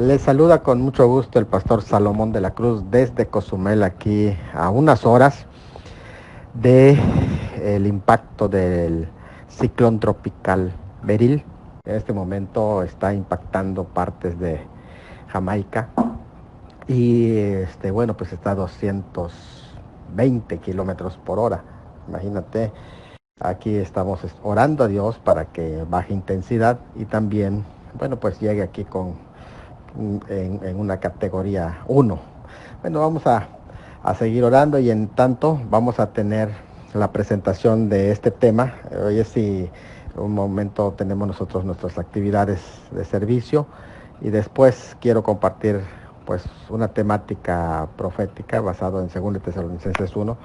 Les saluda con mucho gusto el pastor Salomón de la Cruz desde Cozumel, aquí a unas horas de el impacto del ciclón tropical Beryl. En este momento está impactando partes de Jamaica y bueno, pues está a 220 kilómetros por hora. Imagínate, aquí estamos orando a Dios para que baje intensidad y también, bueno, pues llegue aquí en una categoría 1. Bueno, vamos a seguir orando y en tanto vamos a tener la presentación de este tema. Hoy es si un momento tenemos nosotros nuestras actividades de servicio y después quiero compartir pues una temática profética basada en 2 Tesalonicenses 1,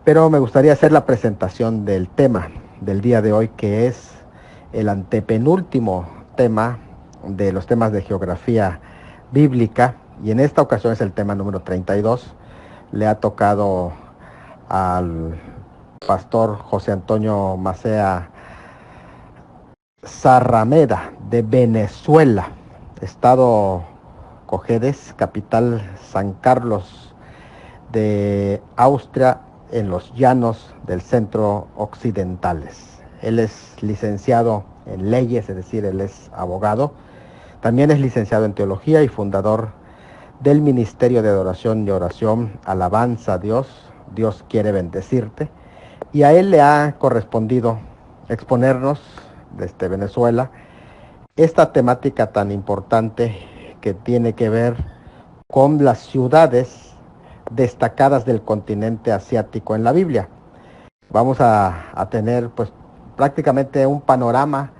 pero me gustaría hacer la presentación del tema del día de hoy, que es el antepenúltimo tema de los temas de geografía bíblica, y en esta ocasión es el tema número 32. Le ha tocado al pastor José Antonio Macea Zarrameda de Venezuela, estado Cojedes, capital San Carlos de Austria, en los llanos del centro occidentales. Él es licenciado en leyes, es decir, él es abogado. También es licenciado en teología y fundador del Ministerio de Adoración y Oración Alabanza a Dios. Dios quiere bendecirte. Y a él le ha correspondido exponernos desde Venezuela esta temática tan importante que tiene que ver con las ciudades destacadas del continente asiático en la Biblia. Vamos a tener pues prácticamente un panorama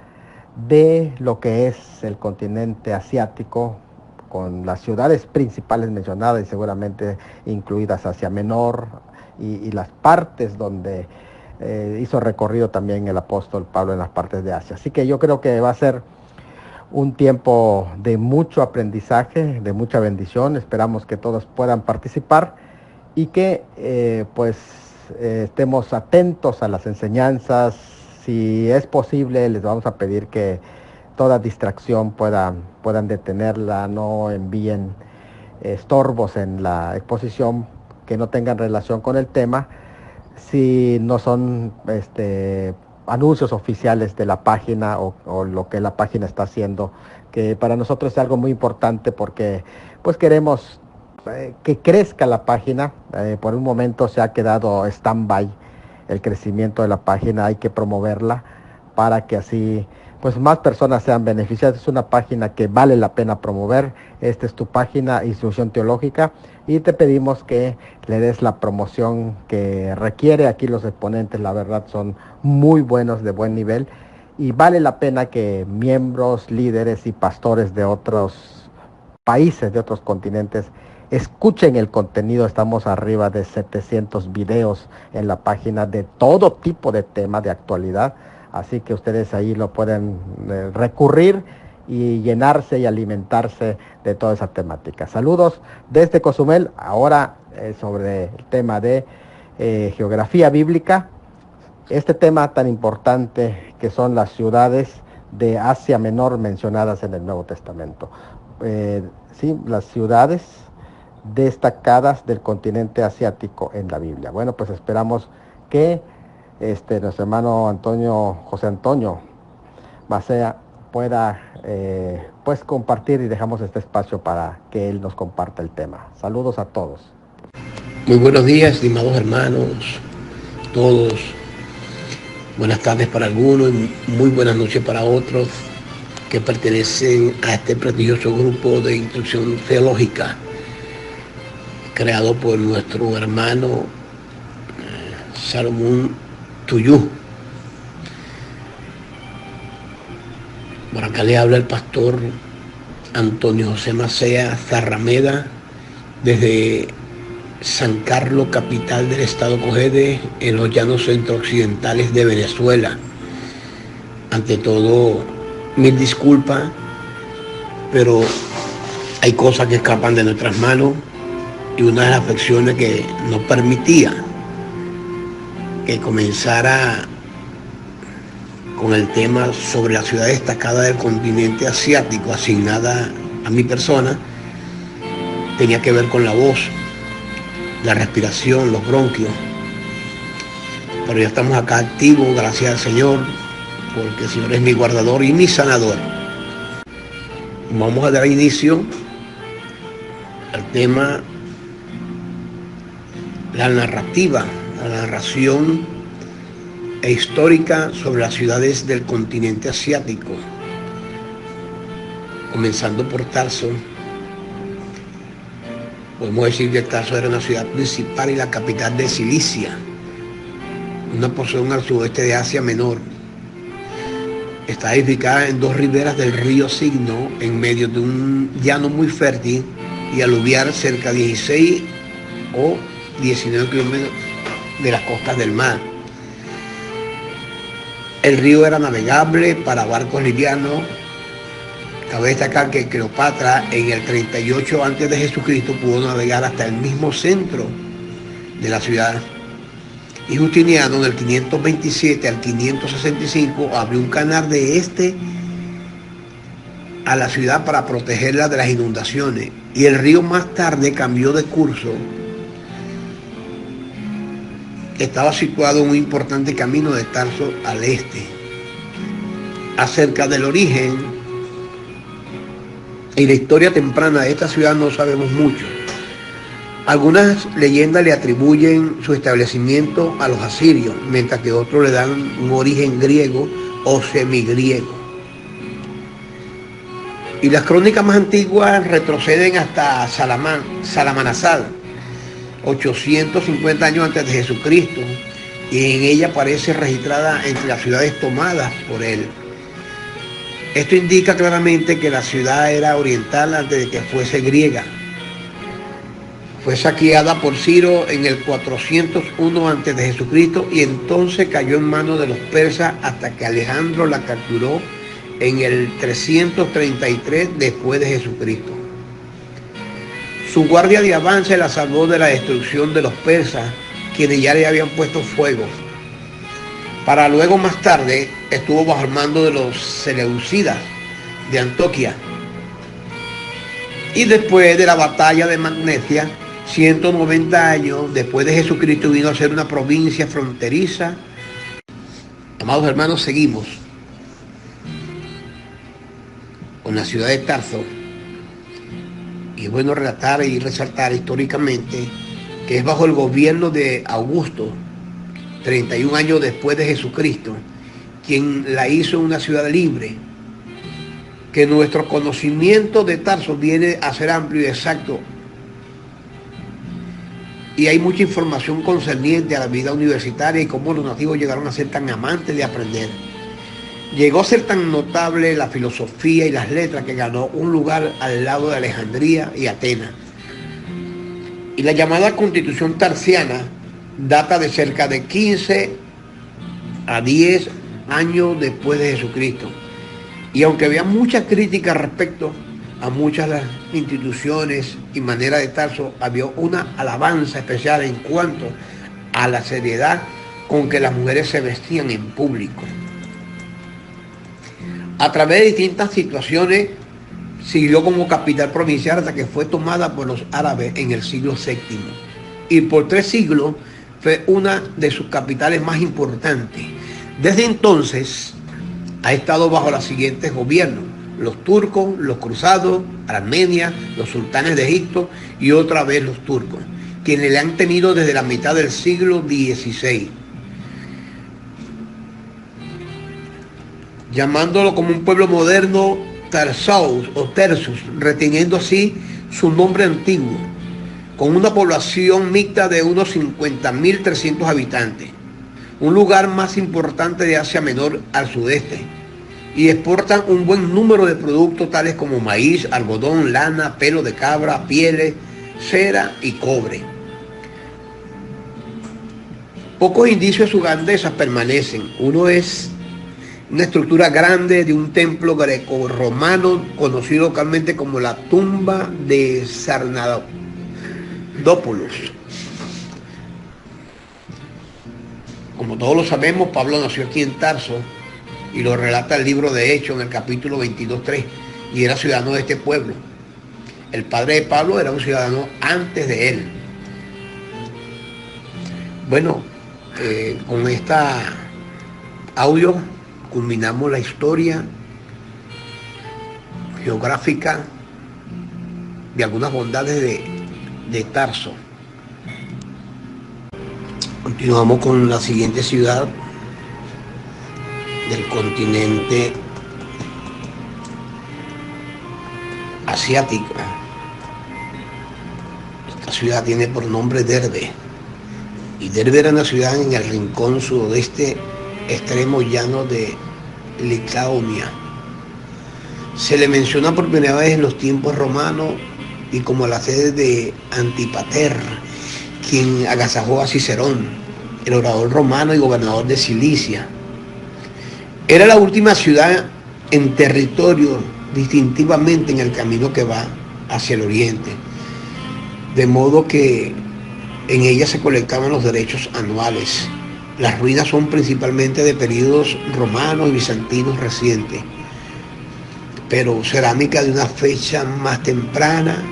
de lo que es el continente asiático, con las ciudades principales mencionadas y seguramente incluidas Asia Menor y las partes donde hizo recorrido también el apóstol Pablo en las partes de Asia. Así que yo creo que va a ser un tiempo de mucho aprendizaje, de mucha bendición. Esperamos que todos puedan participar y que estemos atentos a las enseñanzas. Si es posible, les vamos a pedir que toda distracción puedan detenerla, no envíen estorbos en la exposición que no tengan relación con el tema, si no son anuncios oficiales de la página o lo que la página está haciendo, que para nosotros es algo muy importante porque pues queremos que crezca la página. Por un momento se ha quedado stand-by el crecimiento de la página, hay que promoverla para que así pues más personas sean beneficiadas. Es una página que vale la pena promover. Esta es tu página, Instrucción Teológica, y te pedimos que le des la promoción que requiere. Aquí los exponentes, la verdad, son muy buenos, de buen nivel, y vale la pena que miembros, líderes y pastores de otros países, de otros continentes, escuchen el contenido. Estamos arriba de 700 videos en la página de todo tipo de tema de actualidad. Así que ustedes ahí lo pueden recurrir y llenarse y alimentarse de toda esa temática. Saludos desde Cozumel. Ahora sobre el tema de geografía bíblica. Este tema tan importante que son las ciudades de Asia Menor mencionadas en el Nuevo Testamento. Sí, las ciudades destacadas del continente asiático en la Biblia. Bueno, pues esperamos que nuestro hermano José Antonio Macea pueda pues compartir, y dejamos este espacio para que él nos comparta el tema. Saludos a todos. Muy buenos días, estimados hermanos, todos. Buenas tardes para algunos y muy buenas noches para otros que pertenecen a este prestigioso grupo de instrucción teológica creado por nuestro hermano Salomón Tuyú. Por acá le habla el pastor Antonio José Macea Zarrameda desde San Carlos, capital del estado Cojedes, en los llanos centro-occidentales de Venezuela. Ante todo, mil disculpas, pero hay cosas que escapan de nuestras manos, y una de las afecciones que no permitía que comenzara con el tema sobre la ciudad destacada del continente asiático, asignada a mi persona tenía que ver con la voz, la respiración, los bronquios. Pero ya estamos acá activos, gracias al Señor, porque el Señor es mi guardador y mi sanador. Vamos a dar inicio al tema, la narrativa, la narración histórica sobre las ciudades del continente asiático. Comenzando por Tarso. Podemos decir que Tarso era una ciudad principal y la capital de Cilicia, una porción al sudeste de Asia Menor. Está edificada en dos riberas del río Signo, en medio de un llano muy fértil y aluvial, cerca de 16 o 19 kilómetros de las costas del mar. El río era navegable para barcos livianos. Cabe destacar que Cleopatra en el 38 a.C. pudo navegar hasta el mismo centro de la ciudad. Y Justiniano del 527 al 565 abrió un canal de este a la ciudad para protegerla de las inundaciones. Y el río más tarde cambió de curso. Estaba situado en un importante camino de Tarso al este. Acerca del origen y la historia temprana de esta ciudad no sabemos mucho. Algunas leyendas le atribuyen su establecimiento a los asirios, mientras que otros le dan un origen griego o semigriego. Y las crónicas más antiguas retroceden hasta Salamanasal, 850 años antes de Jesucristo, y en ella aparece registrada entre las ciudades tomadas por él. Esto indica claramente que la ciudad era oriental antes de que fuese griega. Fue saqueada por Ciro en el 401 antes de Jesucristo y entonces cayó en manos de los persas hasta que Alejandro la capturó en el 333 después de Jesucristo. Su guardia de avance la salvó de la destrucción de los persas, quienes ya le habían puesto fuego. Para luego más tarde estuvo bajo el mando de los seleucidas de Antioquía. Y después de la batalla de Magnesia, 190 años después de Jesucristo, vino a ser una provincia fronteriza. Amados hermanos, seguimos con la ciudad de Tarso. Y es bueno relatar y resaltar históricamente que es bajo el gobierno de Augusto, 31 años después de Jesucristo, quien la hizo una ciudad libre, que nuestro conocimiento de Tarso viene a ser amplio y exacto. Y hay mucha información concerniente a la vida universitaria y cómo los nativos llegaron a ser tan amantes de aprender. Llegó a ser tan notable la filosofía y las letras que ganó un lugar al lado de Alejandría y Atenas. Y la llamada Constitución Tarsiana data de cerca de 15 a 10 años después de Jesucristo. Y aunque había mucha crítica respecto a muchas de las instituciones y maneras de Tarso, había una alabanza especial en cuanto a la seriedad con que las mujeres se vestían en público. A través de distintas situaciones siguió como capital provincial hasta que fue tomada por los árabes en el siglo VII. Y por 3 siglos fue una de sus capitales más importantes. Desde entonces ha estado bajo los siguientes gobiernos: los turcos, los cruzados, Armenia, los sultanes de Egipto y otra vez los turcos, quienes le han tenido desde la mitad del siglo XVI, llamándolo como un pueblo moderno Tarsaus o Tersus, reteniendo así su nombre antiguo, con una población mixta de unos 50.300 habitantes, un lugar más importante de Asia Menor al sudeste, y exportan un buen número de productos tales como maíz, algodón, lana, pelo de cabra, pieles, cera y cobre. Pocos indicios de su grandeza permanecen. Uno es una estructura grande de un templo greco-romano conocido localmente como la tumba de Sarnadópolis. Como todos lo sabemos, Pablo nació aquí en Tarso y lo relata el libro de Hechos en el capítulo 22:3, y era ciudadano de este pueblo. El padre de Pablo era un ciudadano antes de él. Bueno, con esta audio culminamos la historia geográfica de algunas bondades de Tarso. Continuamos con la siguiente ciudad del continente asiático. Esta ciudad tiene por nombre Derbe. Y Derbe era una ciudad en el rincón sudeste extremo llano de Licaonia. Se le menciona por primera vez en los tiempos romanos y como la sede de Antipater, quien agasajó a Cicerón, el orador romano y gobernador de Cilicia. Era la última ciudad en territorio distintivamente en el camino que va hacia el oriente, de modo que en ella se colectaban los derechos anuales. Las ruinas son principalmente de periodos romanos y bizantinos recientes, pero cerámica de una fecha más temprana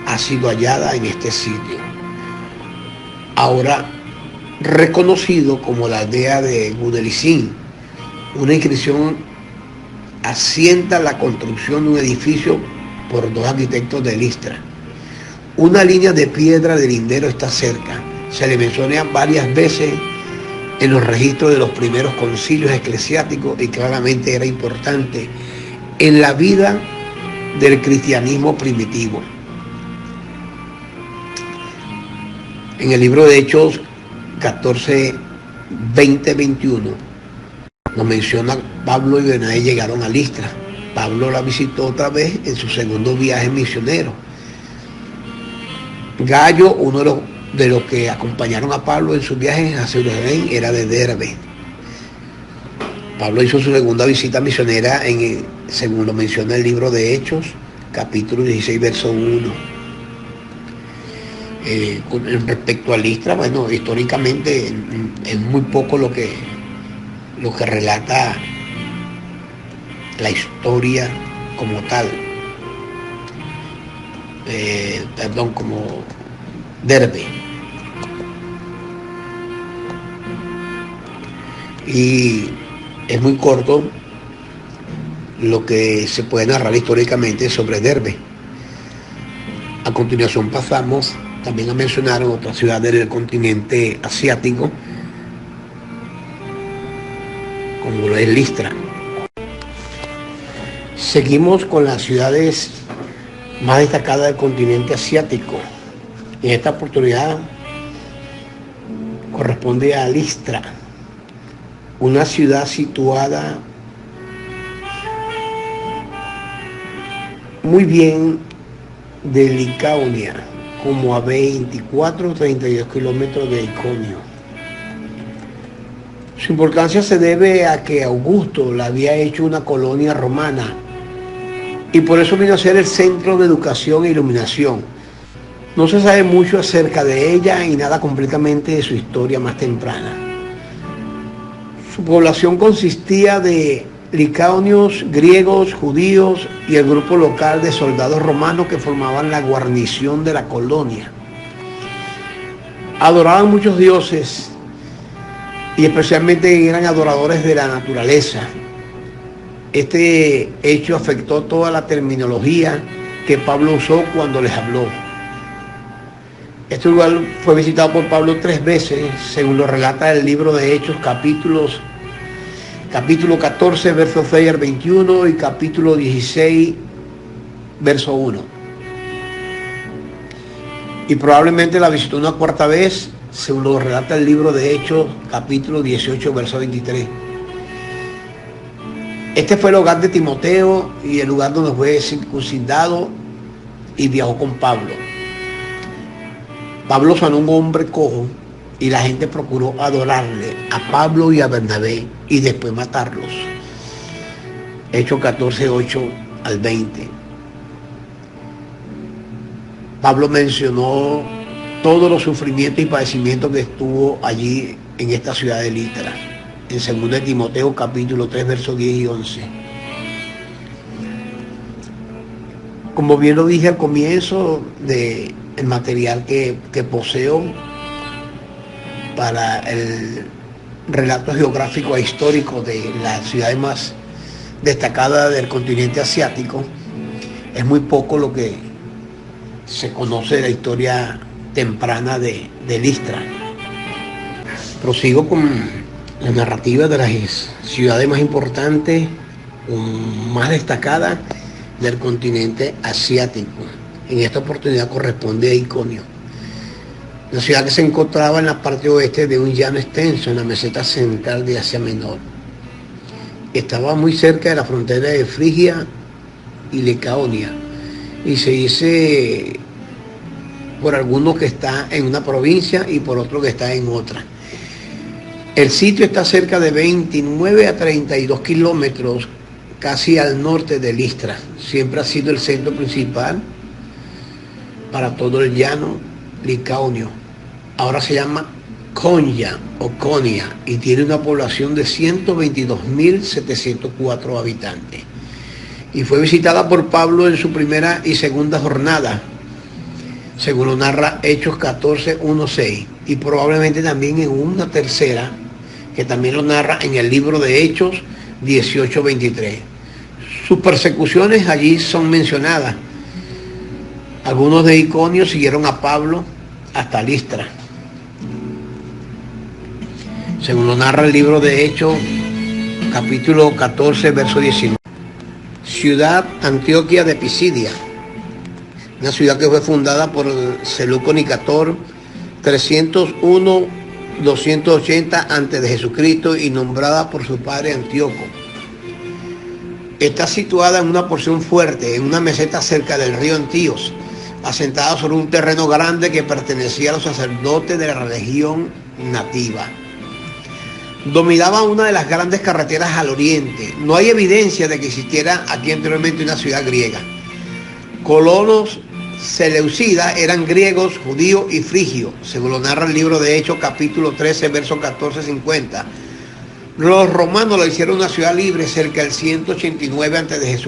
ha sido hallada en este sitio, ahora reconocido como la aldea de Gudelicín. Una inscripción asienta la construcción de un edificio por dos arquitectos de Listra. Una línea de piedra de lindero está cerca. Se le menciona varias veces en los registros de los primeros concilios eclesiásticos y claramente era importante en la vida del cristianismo primitivo. En el libro de Hechos 14, 20, 21 nos menciona Pablo y Bernabé llegaron a Listra. Pablo la visitó otra vez en su segundo viaje misionero. Gallo, uno de los que acompañaron a Pablo en sus viajes a Jerusalén, era de Derbe. Pablo hizo su segunda visita misionera según lo menciona el libro de Hechos, capítulo 16, verso 1. Con respecto a Listra, bueno, históricamente es muy poco lo que relata la historia como tal. Como Derbe. Y es muy corto lo que se puede narrar históricamente sobre Derbe. A continuación pasamos también a mencionar otras ciudades del continente asiático, como lo es Listra. Seguimos con las ciudades más destacadas del continente asiático. En esta oportunidad corresponde a Listra, una ciudad situada muy bien de Licaonia, como a 24 o 32 kilómetros de Iconio. Su importancia se debe a que Augusto la había hecho una colonia romana y por eso vino a ser el centro de educación e iluminación. No se sabe mucho acerca de ella y nada completamente de su historia más temprana. Su población consistía de licaonios, griegos, judíos y el grupo local de soldados romanos que formaban la guarnición de la colonia. Adoraban muchos dioses y especialmente eran adoradores de la naturaleza. Este hecho afectó toda la terminología que Pablo usó cuando les habló. Este lugar fue visitado por Pablo 3 veces, según lo relata el libro de Hechos, capítulo 14, verso 6 al 21 y capítulo 16, verso 1. Y probablemente la visitó una cuarta vez, según lo relata el libro de Hechos, capítulo 18, verso 23. Este fue el hogar de Timoteo y el lugar donde fue circuncidado y viajó con Pablo. Pablo sanó a un hombre cojo y la gente procuró adorarle a Pablo y a Bernabé y después matarlos. Hechos 14, 8 al 20. Pablo mencionó todos los sufrimientos y padecimientos que estuvo allí en esta ciudad de Listra, en 2 de Timoteo capítulo 3, versos 10 y 11. Como bien lo dije al comienzo del material que poseo para el relato geográfico e histórico de las ciudades más destacadas del continente asiático, es muy poco lo que se conoce de la historia temprana de Listra. Prosigo con la narrativa de las ciudades más importantes o más destacadas del continente asiático. En esta oportunidad corresponde a Iconio, la ciudad que se encontraba en la parte oeste de un llano extenso en la meseta central de Asia Menor. Estaba muy cerca de la frontera de Frigia y Licaonia, y se dice por algunos que está en una provincia y por otro que está en otra. El sitio está cerca de 29 a 32 kilómetros, casi al norte de Listra. Siempre ha sido el centro principal para todo el llano licaonio. Ahora se llama Konya o Konya y tiene una población de 122.704 habitantes. Y fue visitada por Pablo en su primera y segunda jornada, según lo narra Hechos 14:1-6, y probablemente también en una tercera, que también lo narra en el libro de Hechos 18:23. Sus persecuciones allí son mencionadas. Algunos de Iconio siguieron a Pablo hasta Listra, según lo narra el libro de Hechos capítulo 14, verso 19. Ciudad Antioquia de Pisidia, una ciudad que fue fundada por Seleuco Nicator 301-280 a.C. y nombrada por su padre Antíoco. Está situada en una porción fuerte, en una meseta cerca del río Antíos, asentada sobre un terreno grande que pertenecía a los sacerdotes de la religión nativa. Dominaba una de las grandes carreteras al oriente. No hay evidencia de que existiera aquí anteriormente una ciudad griega. Colonos seleucidas eran griegos, judíos y frigios, según lo narra el libro de Hechos capítulo 13, verso 14-50. Los romanos la hicieron una ciudad libre cerca del 189 a.C.,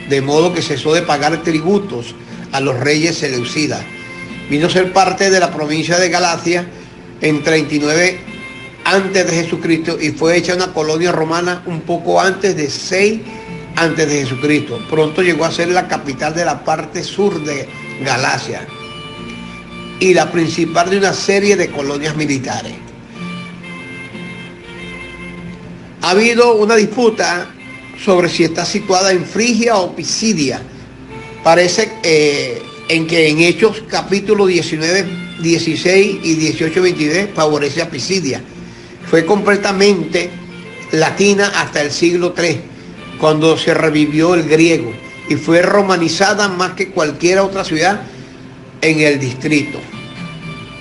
de modo que cesó de pagar tributos a los reyes seleucidas. Vino a ser parte de la provincia de Galacia en 39 antes de Jesucristo y fue hecha una colonia romana un poco antes de 6 antes de Jesucristo. Pronto llegó a ser la capital de la parte sur de Galacia y la principal de una serie de colonias militares. Ha habido una disputa sobre si está situada en Frigia o Pisidia. Parece en que en Hechos capítulo 19, 16 y 18, 22 favorece a Pisidia. Fue completamente latina hasta el siglo III, cuando se revivió el griego y fue romanizada más que cualquier otra ciudad en el distrito.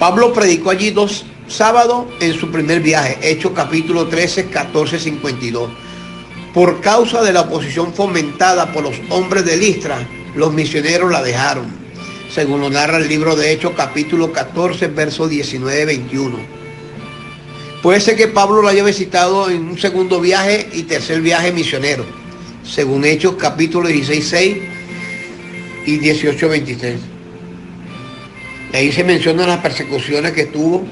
Pablo predicó allí 2 sábados en su primer viaje, Hechos capítulo 13, 14, 52. Por causa de la oposición fomentada por los hombres de Listra, los misioneros la dejaron, según lo narra el libro de Hechos capítulo 14, verso 19, 21. Puede ser que Pablo lo haya visitado en un segundo viaje y tercer viaje misionero, según Hechos capítulo 16, 6 y 18, 23. Y ahí se mencionan las persecuciones que tuvo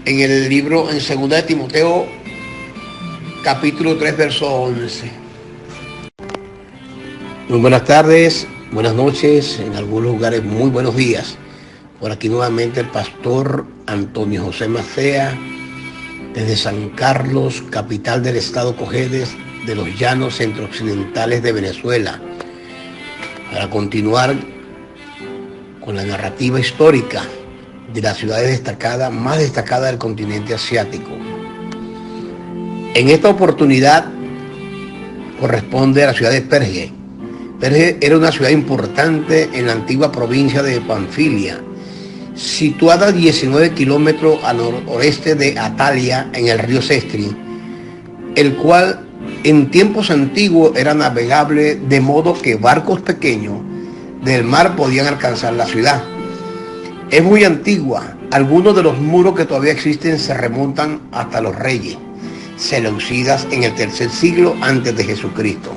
en el libro, en 2 de Timoteo capítulo 3, verso 11. Muy buenas tardes, buenas noches, en algunos lugares muy buenos días. Por aquí nuevamente el pastor Antonio José Macea, desde San Carlos, capital del estado Cojedes, de los llanos centro-occidentales de Venezuela, para continuar con la narrativa histórica de las ciudades más destacadas del continente asiático. En esta oportunidad corresponde a la ciudad de Perge. Perge era una ciudad importante en la antigua provincia de Panfilia, situada a 19 kilómetros al noroeste de Atalia, en el río Sestri, el cual en tiempos antiguos era navegable, de modo que barcos pequeños del mar podían alcanzar la ciudad. Es muy antigua. Algunos de los muros que todavía existen se remontan hasta los reyes seleucidas en el 3er siglo antes de Jesucristo.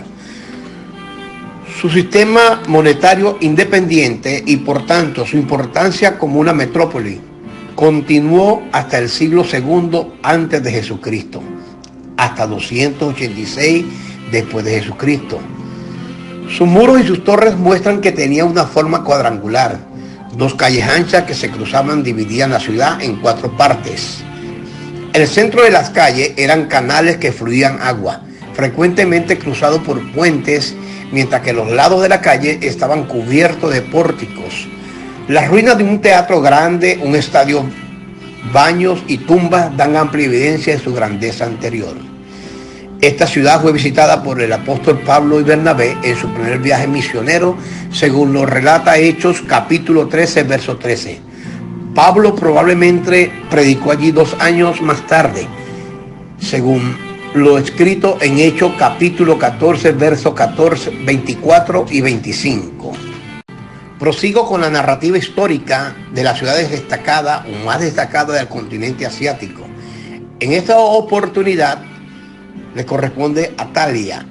Su sistema monetario independiente y por tanto su importancia como una metrópoli continuó hasta el siglo II antes de Jesucristo, hasta 286 después de Jesucristo. Sus muros y sus torres muestran que tenía una forma cuadrangular. Dos calles anchas que se cruzaban dividían la ciudad en 4 partes. El centro de las calles eran canales que fluían agua, frecuentemente cruzados por puentes, mientras que los lados de la calle estaban cubiertos de pórticos. Las ruinas de un teatro grande, un estadio, baños y tumbas dan amplia evidencia de su grandeza anterior. Esta ciudad fue visitada por el apóstol Pablo y Bernabé en su primer viaje misionero, según lo relata Hechos capítulo 13, verso 13. Pablo probablemente predicó allí 2 años más tarde, según lo escrito en Hechos capítulo 14, versos 24 y 25. Prosigo con la narrativa histórica de las ciudades destacadas o más destacadas del continente asiático. En esta oportunidad le corresponde Atalia,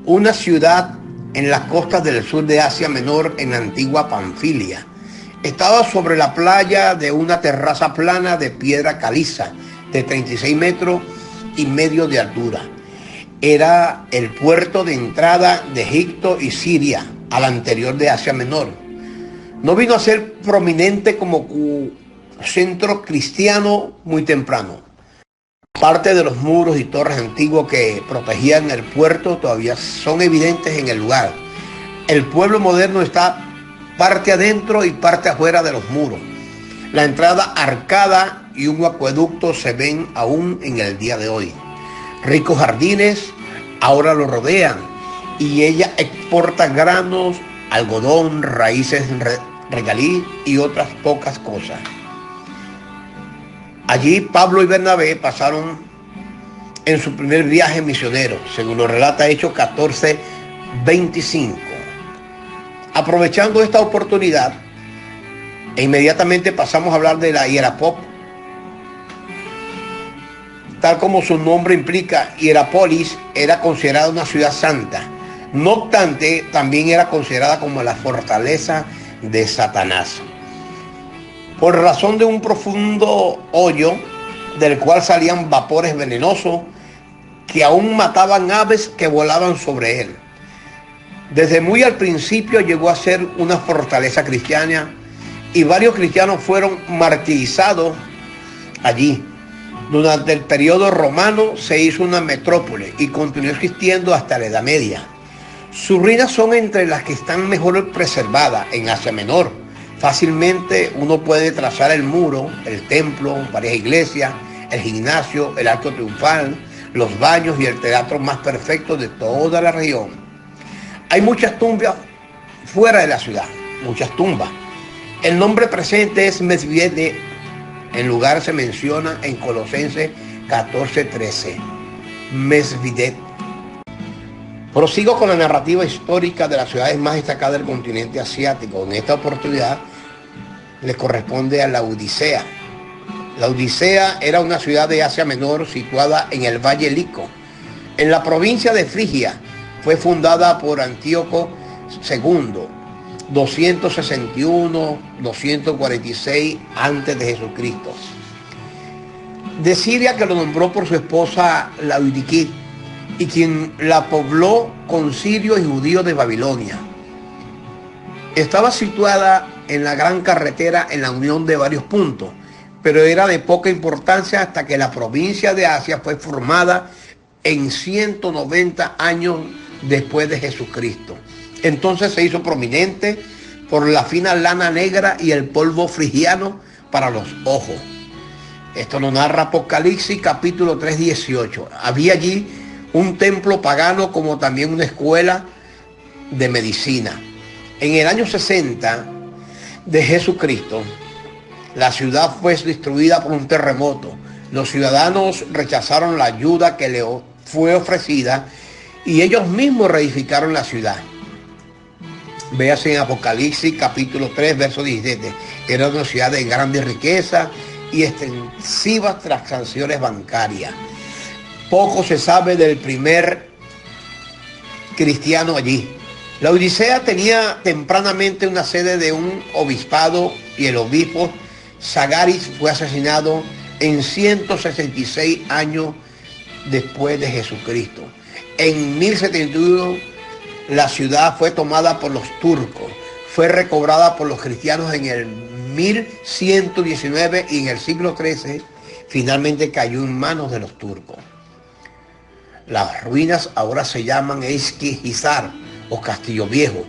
una ciudad en las costas del sur de Asia Menor, en la antigua Panfilia. Estaba sobre la playa de una terraza plana de piedra caliza de 36 metros y medio de altura. Era el puerto de entrada de Egipto y Siria, al anterior de Asia Menor. No vino a ser prominente como centro cristiano muy temprano. Parte de los muros y torres antiguos que protegían el puerto todavía son evidentes en el lugar. El pueblo moderno está parte adentro y parte afuera de los muros. La entrada arcada y un acueducto se ven aún en el día de hoy. Ricos jardines ahora lo rodean y ella exporta granos, algodón, raíces, regalí y otras pocas cosas. Allí Pablo y Bernabé pasaron en su primer viaje misionero, según lo relata Hechos 14, 25. Aprovechando esta oportunidad, e inmediatamente pasamos a hablar de la Hierápolis. Tal como su nombre implica, Hierápolis era considerada una ciudad santa. No obstante, también era considerada como la fortaleza de Satanás, por razón de un profundo hoyo del cual salían vapores venenosos que aún mataban aves que volaban sobre él. Desde muy al principio llegó a ser una fortaleza cristiana y varios cristianos fueron martirizados allí. Durante el periodo romano se hizo una metrópoli y continuó existiendo hasta la Edad Media. Sus ruinas son entre las que están mejor preservadas en Asia Menor. Fácilmente uno puede trazar el muro, el templo, varias iglesias, el gimnasio, el arco triunfal, los baños y el teatro más perfecto de toda la región. Hay muchas tumbas fuera de la ciudad, muchas tumbas. El nombre presente es Mesvidé. En lugar se menciona en Colosenses 14:13. Mesvidé. Prosigo con la narrativa histórica de las ciudades más destacadas del continente asiático. En esta oportunidad le corresponde a Laodicea. Laodicea era una ciudad de Asia Menor situada en el Valle Lico, en la provincia de Frigia. Fue fundada por Antíoco II, 261-246 antes de Jesucristo. De Siria, que lo nombró por su esposa Laodiqué, y quien la pobló con sirios y judíos de Babilonia. Estaba situada en la gran carretera en la unión de varios puntos, pero era de poca importancia hasta que la provincia de Asia fue formada en 190 años después de Jesucristo. Entonces se hizo prominente por la fina lana negra y el polvo frigiano para los ojos. Esto lo narra Apocalipsis capítulo 3, 18. Había allí un templo pagano como también una escuela de medicina. En el año 60 de Jesucristo, la ciudad fue destruida por un terremoto. Los ciudadanos rechazaron la ayuda que le fue ofrecida y ellos mismos reedificaron la ciudad. Véase en Apocalipsis capítulo 3, verso 17. Era una ciudad de grandes riquezas y extensivas transacciones bancarias. Poco se sabe del primer cristiano allí. La Odisea tenía tempranamente una sede de un obispado y el obispo Sagaris fue asesinado en 166 años después de Jesucristo. En 1071 la ciudad fue tomada por los turcos, fue recobrada por los cristianos en el 1119 y en el siglo XIII finalmente cayó en manos de los turcos. Las ruinas ahora se llaman Eskişehir o Castillo Viejo.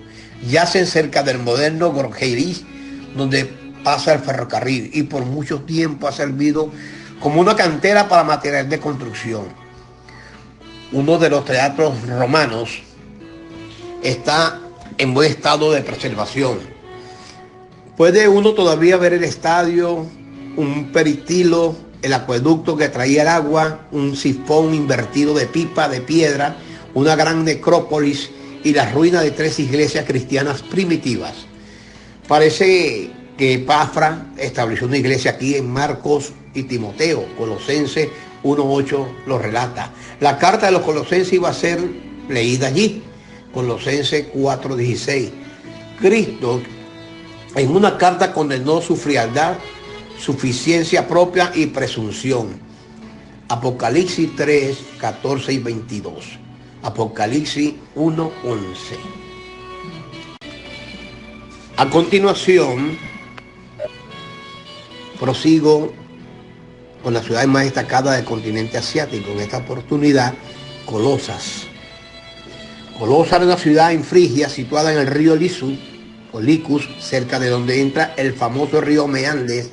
Yacen cerca del moderno Gorgelis, donde pasa el ferrocarril y por mucho tiempo ha servido como una cantera para material de construcción. Uno de los teatros romanos está en buen estado de preservación. Puede uno todavía ver el estadio, un peristilo, el acueducto que traía el agua, un sifón invertido de pipa de piedra, una gran necrópolis y las ruinas de 3 iglesias cristianas primitivas. Parece que Epafra estableció una iglesia aquí en Marcos y Timoteo. Colosenses 1:8 lo relata. La carta de los Colosenses iba a ser leída allí. Colosenses 4:16. Cristo en una carta condenó su frialdad, suficiencia propia y presunción. Apocalipsis 3, 14 y 22. Apocalipsis 1, 11. A continuación, prosigo con las ciudades más destacadas del continente asiático. En esta oportunidad, Colosas. Colosas era una ciudad en Frigia situada en el río Lisu, o Licus, cerca de donde entra el famoso río Meandes.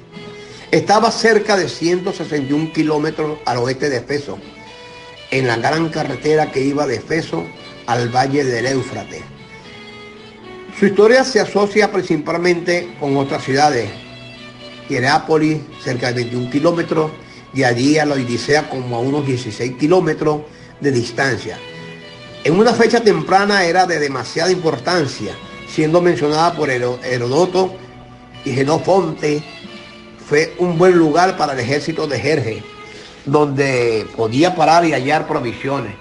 Estaba cerca de 161 kilómetros al oeste de Éfeso, en la gran carretera que iba de Éfeso al valle del Éufrates. Su historia se asocia principalmente con otras ciudades. Hierápolis, cerca de 21 kilómetros, y allí a la Odisea como a unos 16 kilómetros de distancia. En una fecha temprana era de demasiada importancia, siendo mencionada por Heródoto y Genofonte. Fue un buen lugar para el ejército de Jerjes, donde podía parar y hallar provisiones.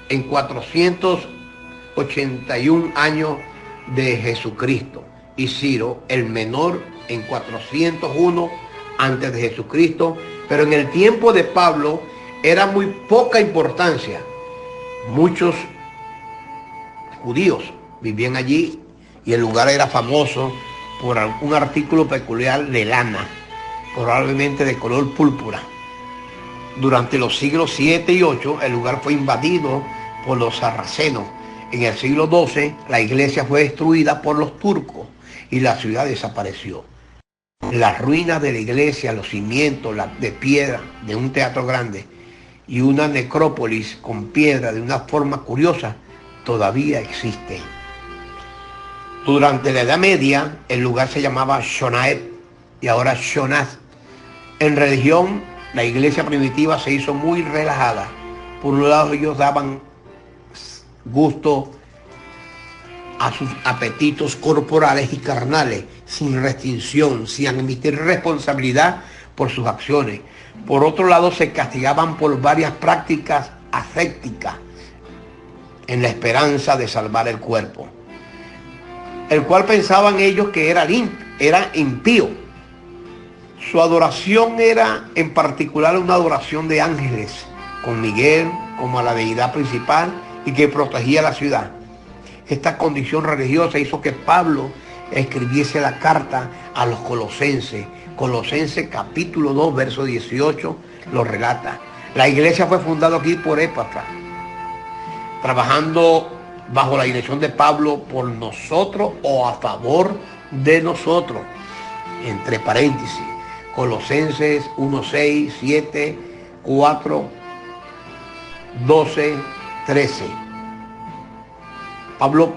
En 481 años de Jesucristo, y Ciro, el menor, en 401 antes de Jesucristo, pero en el tiempo de Pablo era muy poca importancia. Muchos judíos vivían allí y el lugar era famoso por un artículo peculiar de lana, probablemente de color púrpura. Durante los siglos 7 y 8 el lugar fue invadido por los sarracenos. En el siglo XII la iglesia fue destruida por los turcos y la ciudad desapareció. Las ruinas de la iglesia, los cimientos de piedra de un teatro grande y una necrópolis con piedra de una forma curiosa todavía existen. Durante la Edad Media el lugar se llamaba Shonaet y ahora Shonaz. En religión, la iglesia primitiva se hizo muy relajada. Por un lado, ellos daban gusto a sus apetitos corporales y carnales, sin restricción, sin admitir responsabilidad por sus acciones. Por otro lado, se castigaban por varias prácticas ascéticas en la esperanza de salvar el cuerpo, el cual pensaban ellos que era impío. Su adoración era en particular una adoración de ángeles, con Miguel como a la deidad principal y que protegía la ciudad. Esta condición religiosa hizo que Pablo escribiese la carta a los Colosenses. Colosenses capítulo 2, verso 18 lo relata. La iglesia fue fundada aquí por Epafra, trabajando bajo la dirección de Pablo por nosotros o a favor de nosotros. Entre paréntesis, Colosenses 1, 6, 7, 4, 12, 13. Pablo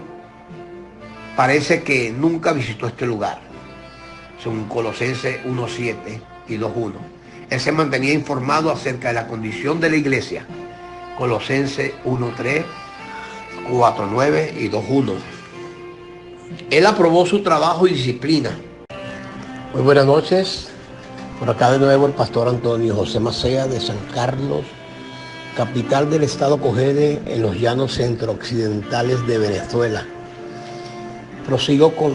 parece que nunca visitó este lugar, según Colosenses 1, 7 y 2, 1. Él se mantenía informado acerca de la condición de la iglesia. Colosenses 1, 3, 4, 9 y 2, 1. Él aprobó su trabajo y disciplina. Muy buenas noches. Por acá de nuevo el pastor Antonio José Macea de San Carlos, capital del estado Cogede, en los llanos centro-occidentales de Venezuela. Prosigo con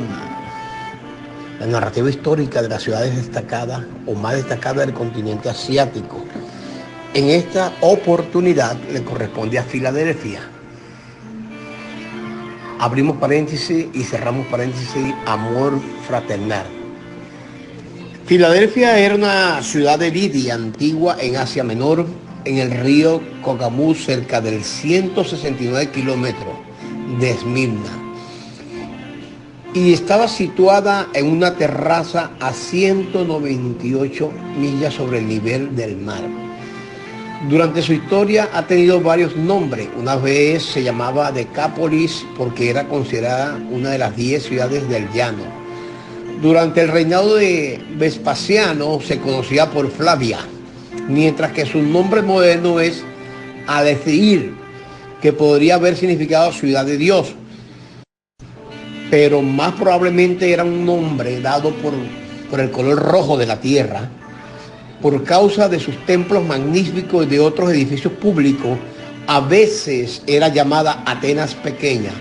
la narrativa histórica de las ciudades destacadas o más destacadas del continente asiático. En esta oportunidad le corresponde a Filadelfia. Abrimos paréntesis y cerramos paréntesis, amor fraternal. Filadelfia era una ciudad de Lidia antigua en Asia Menor, en el río Kogamu, cerca del 169 kilómetros de Esmirna. Y estaba situada en una terraza a 198 millas sobre el nivel del mar. Durante su historia ha tenido varios nombres. Una vez se llamaba Decápolis porque era considerada una de las 10 ciudades del llano. Durante el reinado de Vespasiano se conocía por Flavia, mientras que su nombre moderno es Adecir, que podría haber significado ciudad de Dios, pero más probablemente era un nombre dado por el color rojo de la tierra, por causa de sus templos magníficos y de otros edificios públicos. A veces era llamada Atenas Pequeña.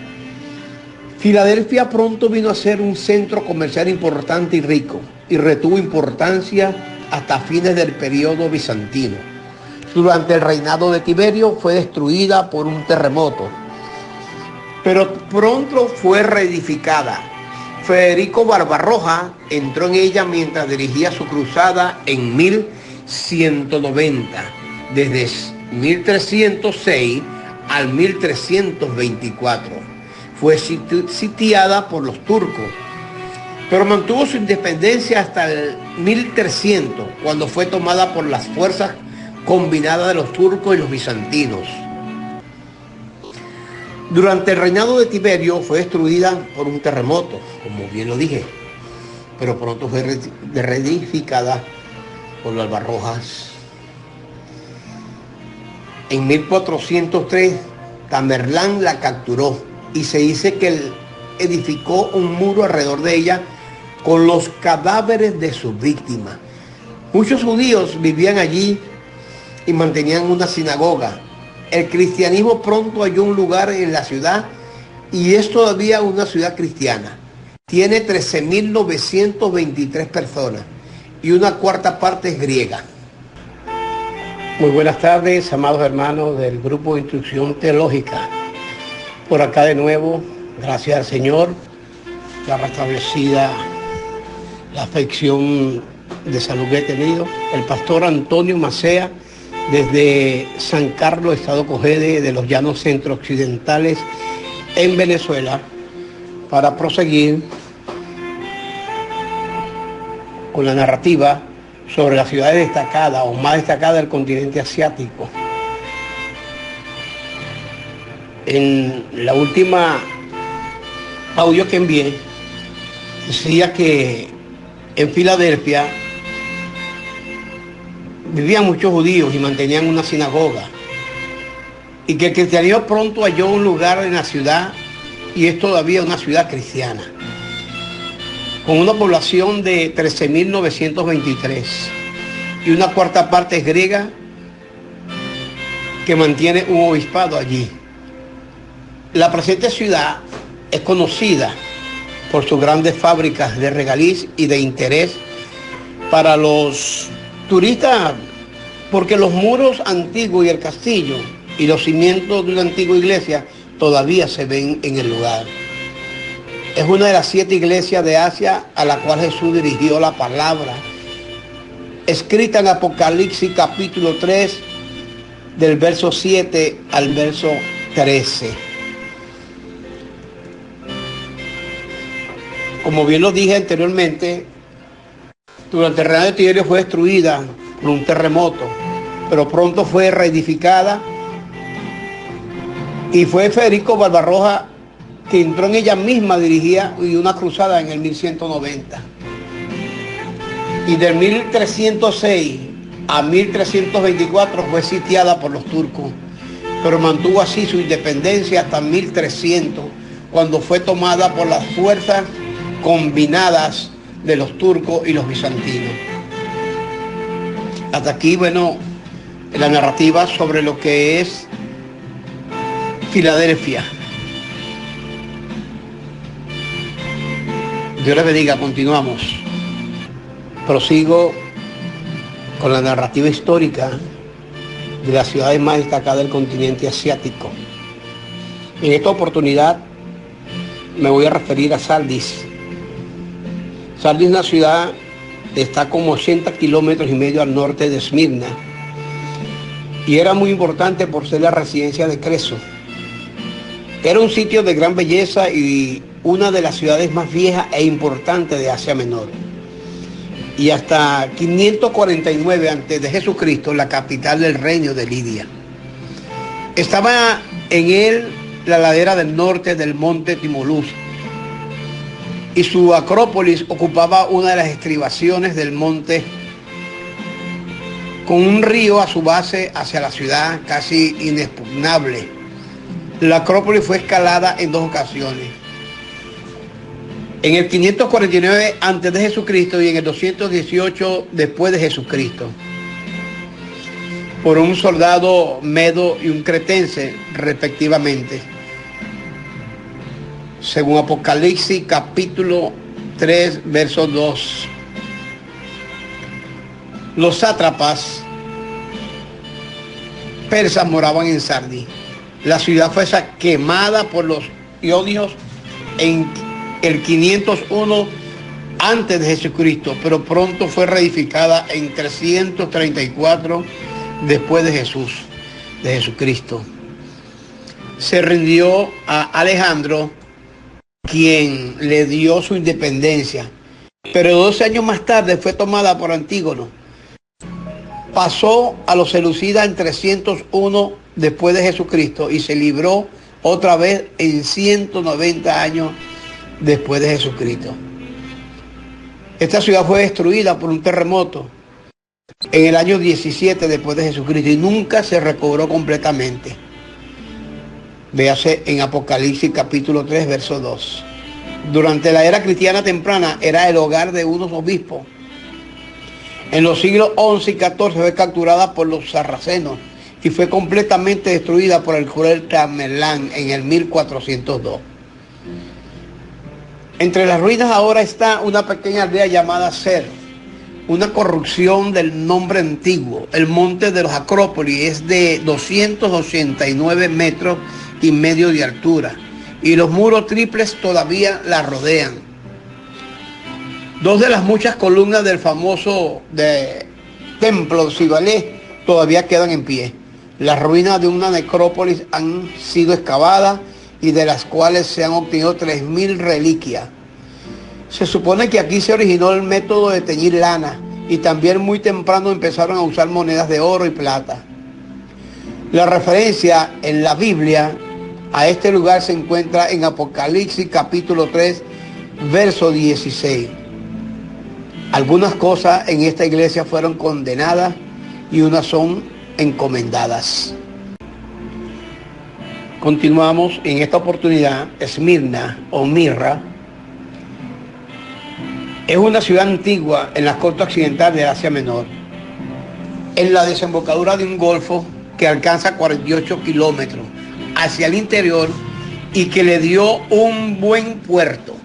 Filadelfia pronto vino a ser un centro comercial importante y rico, y retuvo importancia hasta fines del periodo bizantino. Durante el reinado de Tiberio fue destruida por un terremoto, pero pronto fue reedificada. Federico Barbarroja entró en ella mientras dirigía su cruzada en 1190, desde 1306 al 1324. Fue sitiada por los turcos, pero mantuvo su independencia hasta el 1300, cuando fue tomada por las fuerzas combinadas de los turcos y los bizantinos. Durante el reinado de Tiberio fue destruida por un terremoto, como bien lo dije, pero pronto fue reedificada por los Barbarrojas. En 1403, Tamerlán la capturó y se dice que él edificó un muro alrededor de ella con los cadáveres de sus víctimas. Muchos judíos vivían allí y mantenían una sinagoga. El cristianismo pronto halló un lugar en la ciudad y es todavía una ciudad cristiana. Tiene 13.923 personas y una cuarta parte es griega. Muy buenas tardes, amados hermanos del Grupo de Instrucción Teológica. Por acá de nuevo, gracias al Señor, la restablecida la afección de salud que he tenido. El pastor Antonio Macea, desde San Carlos, Estado Cogede, de los Llanos Centro-Occidentales, en Venezuela, para proseguir con la narrativa sobre las ciudades destacadas o más destacadas del continente asiático. En la última audio que envié, decía que en Filadelfia vivían muchos judíos y mantenían una sinagoga, y que el cristianismo pronto halló un lugar en la ciudad y es todavía una ciudad cristiana, con una población de 13.923 y una cuarta parte es griega, que mantiene un obispado allí. La presente ciudad es conocida por sus grandes fábricas de regaliz y de interés para los turistas, porque los muros antiguos y el castillo y los cimientos de una antigua iglesia todavía se ven en el lugar. Es una de las 7 iglesias de Asia a la cual Jesús dirigió la palabra, escrita en Apocalipsis capítulo 3, del verso 7 al verso 13. Como bien lo dije anteriormente, durante el reinado de Tiberio fue destruida por un terremoto, pero pronto fue reedificada y fue Federico Barbarroja que entró en ella misma, dirigía una cruzada en el 1190. Y del 1306 a 1324 fue sitiada por los turcos, pero mantuvo así su independencia hasta 1300, cuando fue tomada por las fuerzas combinadas de los turcos y los bizantinos. Hasta aquí, bueno, la narrativa sobre lo que es Filadelfia. Dios les bendiga, continuamos. Prosigo con la narrativa histórica de las ciudades más destacadas del continente asiático. En esta oportunidad me voy a referir a Sardis. Sardis es una ciudad que está como 80 kilómetros y medio al norte de Esmirna y era muy importante por ser la residencia de Creso. Era un sitio de gran belleza y una de las ciudades más viejas e importantes de Asia Menor. Y hasta 549 antes de Jesucristo, la capital del reino de Lidia. Estaba en él la ladera del norte del monte Timolús y su acrópolis ocupaba una de las estribaciones del monte con un río a su base hacia la ciudad casi inexpugnable. La acrópolis fue escalada en 2 ocasiones. En el 549 antes de Jesucristo y en el 218 después de Jesucristo, por un soldado medo y un cretense, respectivamente. Según Apocalipsis capítulo 3, verso 2. Los sátrapas persas moraban en Sardis. La ciudad fue quemada por los ionios en el 501 antes de Jesucristo, pero pronto fue reedificada en 334 después de Jesucristo. Se rindió a Alejandro, quien le dio su independencia, pero 12 años más tarde fue tomada por Antígono. Pasó a los seleucidas en 301 después de Jesucristo y se libró otra vez en 190 años después de Jesucristo. Esta ciudad fue destruida por un terremoto en el año 17 después de Jesucristo y nunca se recobró completamente. Véase en Apocalipsis capítulo 3, verso 2. Durante la era cristiana temprana era el hogar de unos obispos. En los siglos 11 y 14 fue capturada por los sarracenos y fue completamente destruida por el cruel Tamerlán en el 1402. Entre las ruinas ahora está una pequeña aldea llamada Ser, una corrupción del nombre antiguo. El monte de los Acrópolis es de 289 metros y medio de altura y los muros triples todavía la rodean. 2 de las muchas columnas del famoso templo Cibalé todavía quedan en pie. Las ruinas de una necrópolis han sido excavadas y de las cuales se han obtenido 3.000 reliquias. Se supone que aquí se originó el método de teñir lana y también muy temprano empezaron a usar monedas de oro y plata. La referencia en la Biblia a este lugar se encuentra en Apocalipsis capítulo 3, verso 16. Algunas cosas en esta iglesia fueron condenadas y unas son encomendadas. Continuamos en esta oportunidad. Esmirna o Mirra es una ciudad antigua en la costa occidental de Asia Menor, en la desembocadura de un golfo que alcanza 48 kilómetros hacia el interior y que le dio un buen puerto.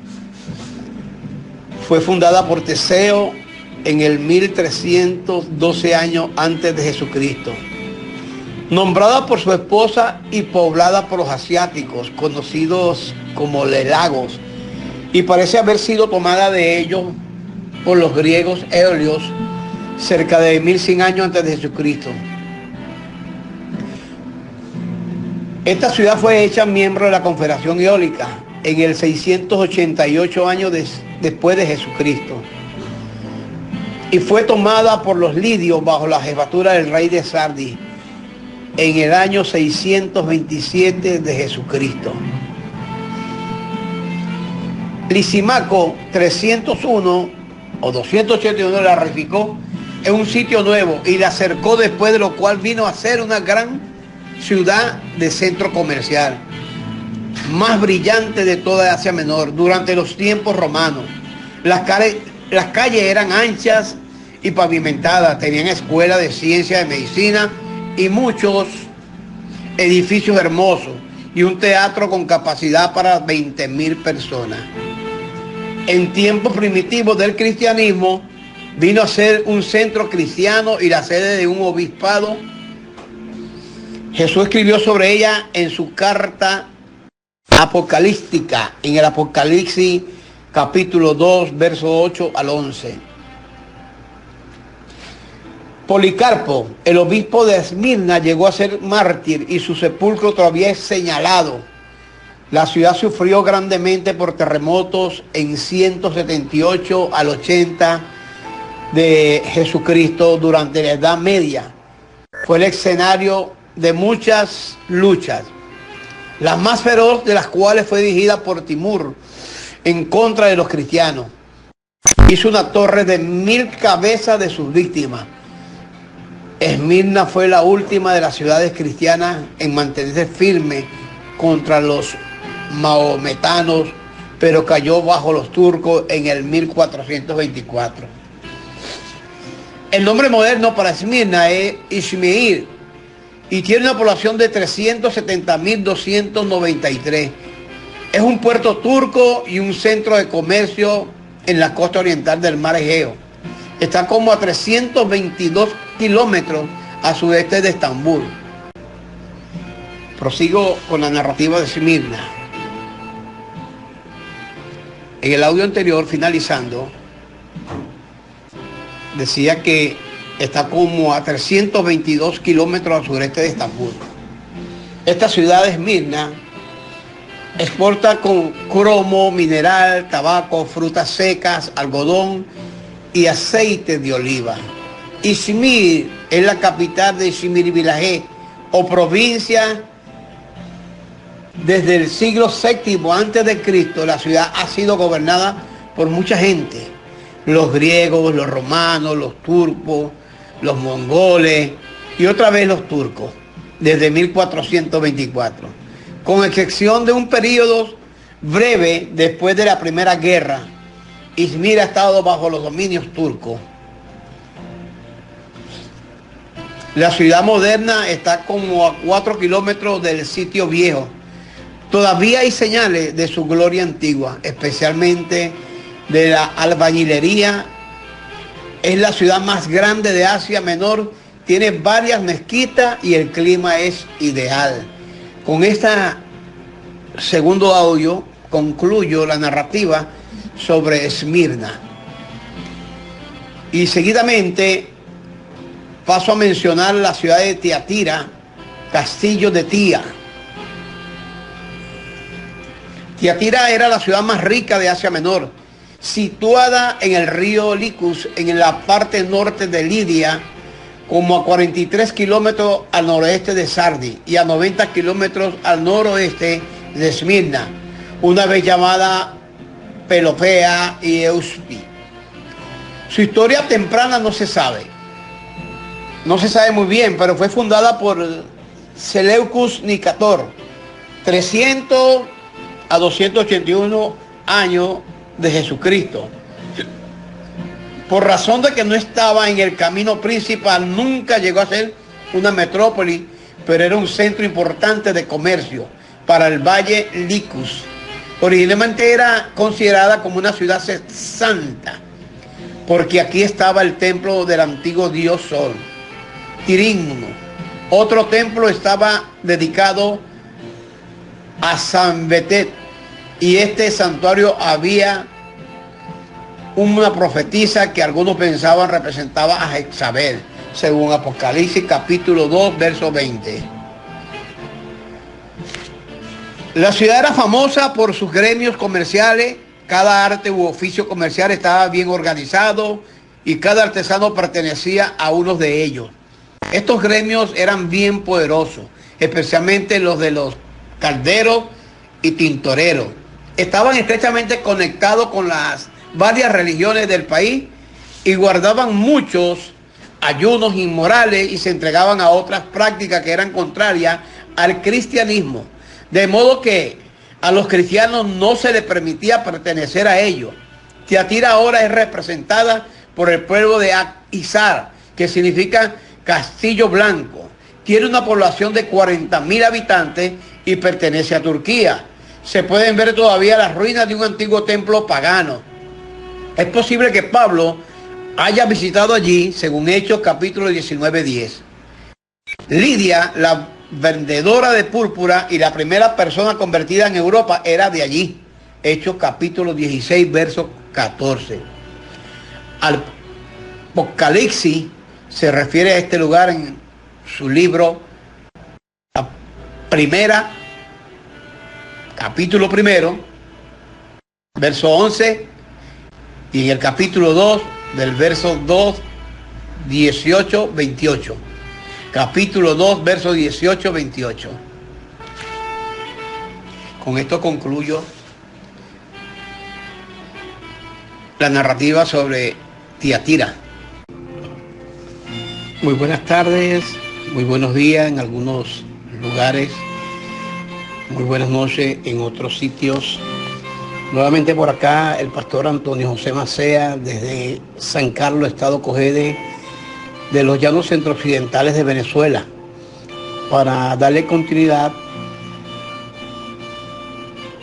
Fue fundada por Teseo en el 1312 años antes de Jesucristo. Nombrada por su esposa y poblada por los asiáticos, conocidos como lelagos, y parece haber sido tomada de ellos por los griegos eolios cerca de 1100 años antes de Jesucristo. Esta ciudad fue hecha miembro de la Confederación Eólica en el 688 años después de Jesucristo y fue tomada por los lidios bajo la jefatura del rey de Sardis en el año 627 de Jesucristo. Lisimaco 301 o 281 la reedificó en un sitio nuevo y la acercó, después de lo cual vino a ser una gran ciudad de centro comercial, más brillante de toda Asia Menor durante los tiempos romanos. Las calles eran anchas y pavimentadas, tenían escuela de ciencia, de medicina y muchos edificios hermosos y un teatro con capacidad para 20.000 personas. en tiempos primitivos del cristianismo, vino a ser un centro cristiano y la sede de un obispado. Jesús escribió sobre ella en su carta apocalíptica, en el Apocalipsis capítulo 2, versos 8 al 11. Policarpo, el obispo de Esmirna, llegó a ser mártir y su sepulcro todavía es señalado. La ciudad sufrió grandemente por terremotos en 178 al 80 de Jesucristo durante la Edad Media. Fue el escenario de muchas luchas, la más feroz de las cuales fue dirigida por Timur en contra de los cristianos. Hizo una torre de 1000 cabezas de sus víctimas. Esmirna fue la última de las ciudades cristianas en mantenerse firme contra los mahometanos, pero cayó bajo los turcos en el 1424. El nombre moderno para Esmirna es Izmir y tiene una población de 370.293. Es un puerto turco y un centro de comercio en la costa oriental del mar Egeo. Está como a 322 kilómetros al sudeste de Estambul. Prosigo con la narrativa de Esmirna. En el audio anterior, finalizando, decía que está como a 322 kilómetros al sureste de Estambul. Esta ciudad de Esmirna exporta con cromo, mineral, tabaco, frutas secas, algodón y aceite de oliva. Izmir es la capital de Izmir Village o provincia. Desde el siglo VII antes de Cristo, la ciudad ha sido gobernada por mucha gente. Los griegos, los romanos, los turcos, los mongoles y otra vez los turcos, desde 1424. Con excepción de un periodo breve después de la Primera Guerra, Izmir ha estado bajo los dominios turcos. La ciudad moderna está como a 4 kilómetros del sitio viejo. Todavía hay señales de su gloria antigua, especialmente de la albañilería. Es la ciudad más grande de Asia Menor, tiene varias mezquitas y el clima es ideal. Con este segundo audio concluyo la narrativa sobre Esmirna. Y seguidamente paso a mencionar la ciudad de Tiatira, Castillo de Tía. Tiatira era la ciudad más rica de Asia Menor, situada en el río Licus, en la parte norte de Lidia, como a 43 kilómetros al noroeste de Sardi y a 90 kilómetros al noroeste de Esmirna, una vez llamada Pelopea y Euspi. Su historia temprana no se sabe muy bien, pero fue fundada por Seleucus Nicator, 300 a 281 años de Jesucristo. Por razón de que no estaba en el camino principal, nunca llegó a ser una metrópoli, pero era un centro importante de comercio para el valle Licus. Originalmente era considerada como una ciudad santa, porque aquí estaba el templo del antiguo dios Sol, Tirínguno. Otro templo estaba dedicado a San Betet, y este santuario había una profetisa que algunos pensaban representaba a Jezabel, según Apocalipsis capítulo 2, verso 20. La ciudad era famosa por sus gremios comerciales. Cada arte u oficio comercial estaba bien organizado y cada artesano pertenecía a uno de ellos. Estos gremios eran bien poderosos, especialmente los de los calderos y tintoreros. Estaban estrechamente conectados con las varias religiones del país y guardaban muchos ayunos inmorales y se entregaban a otras prácticas que eran contrarias al cristianismo. De modo que a los cristianos no se les permitía pertenecer a ellos. Tiatira ahora es representada por el pueblo de Izar, que significa Castillo Blanco. Tiene una población de 40.000 habitantes y pertenece a Turquía. Se pueden ver todavía las ruinas de un antiguo templo pagano. Es posible que Pablo haya visitado allí, según Hechos capítulo 19:10. Lidia, la vendedora de púrpura y la primera persona convertida en Europa, era de allí. Hechos capítulo 16, verso 14. Al Apocalipsis se refiere a este lugar en su libro, la primera, capítulo primero, verso 11, y en el capítulo 2, del verso 2, 18, 28. Capítulo 2, verso 18, 28. Con esto concluyo la narrativa sobre Tiatira. Muy buenas tardes, muy buenos días en algunos lugares, muy buenas noches en otros sitios. Nuevamente por acá el pastor Antonio José Macea desde San Carlos, Estado Cogede, de los llanos centro-occidentales de Venezuela, para darle continuidad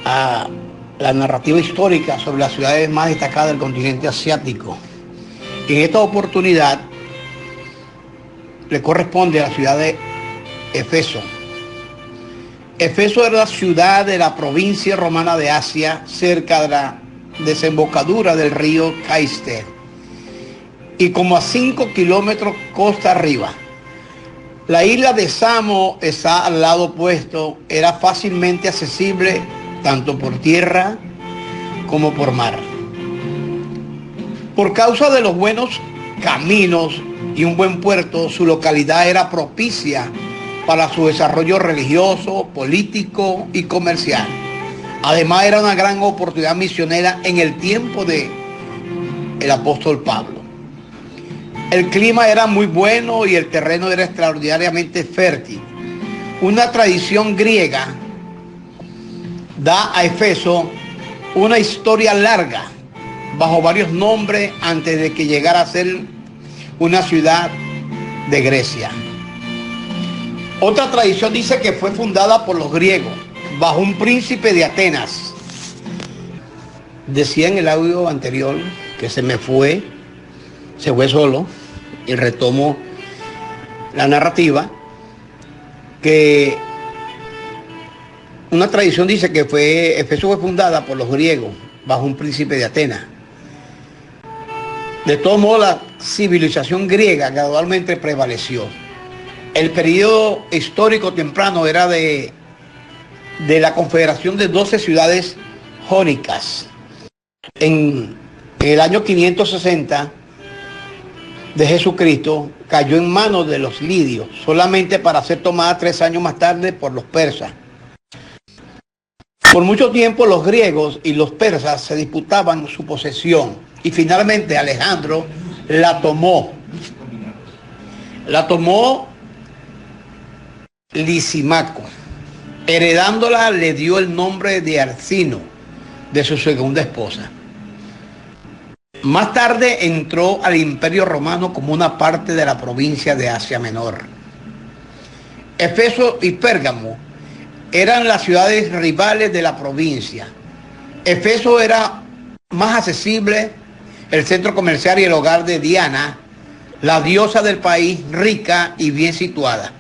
a la narrativa histórica sobre las ciudades más destacadas del continente asiático. En esta oportunidad le corresponde a la ciudad de Éfeso. Éfeso era la ciudad de la provincia romana de Asia, cerca de la desembocadura del río Caister, y como a 5 kilómetros costa arriba. La isla de Samo está al lado opuesto, era fácilmente accesible tanto por tierra como por mar. Por causa de los buenos caminos y un buen puerto, su localidad era propicia para su desarrollo religioso, político y comercial. Además, era una gran oportunidad misionera en el tiempo de el apóstol Pablo. El clima era muy bueno y el terreno era extraordinariamente fértil. Una tradición griega da a Éfeso una historia larga, bajo varios nombres, antes de que llegara a ser una ciudad de Grecia. Otra tradición dice que fue fundada por los griegos, bajo un príncipe de Atenas. Decía en el audio anterior que se fue solo, y retomo la narrativa, que una tradición dice que Éfeso fue fundada por los griegos, bajo un príncipe de Atenas. De todos modos, la civilización griega gradualmente prevaleció. El periodo histórico temprano era de la confederación de 12 ciudades jónicas. En el año 560 de Jesucristo cayó en manos de los lidios, solamente para ser tomada 3 años más tarde por los persas. Por mucho tiempo los griegos y los persas se disputaban su posesión y finalmente Alejandro la tomó. La tomó Lisímaco. Heredándola le dio el nombre de Arsino, de su segunda esposa. Más tarde entró al Imperio Romano como una parte de la provincia de Asia Menor. Éfeso y Pérgamo eran las ciudades rivales de la provincia. Éfeso era más accesible, el centro comercial y el hogar de Diana, la diosa del país, rica y bien situada.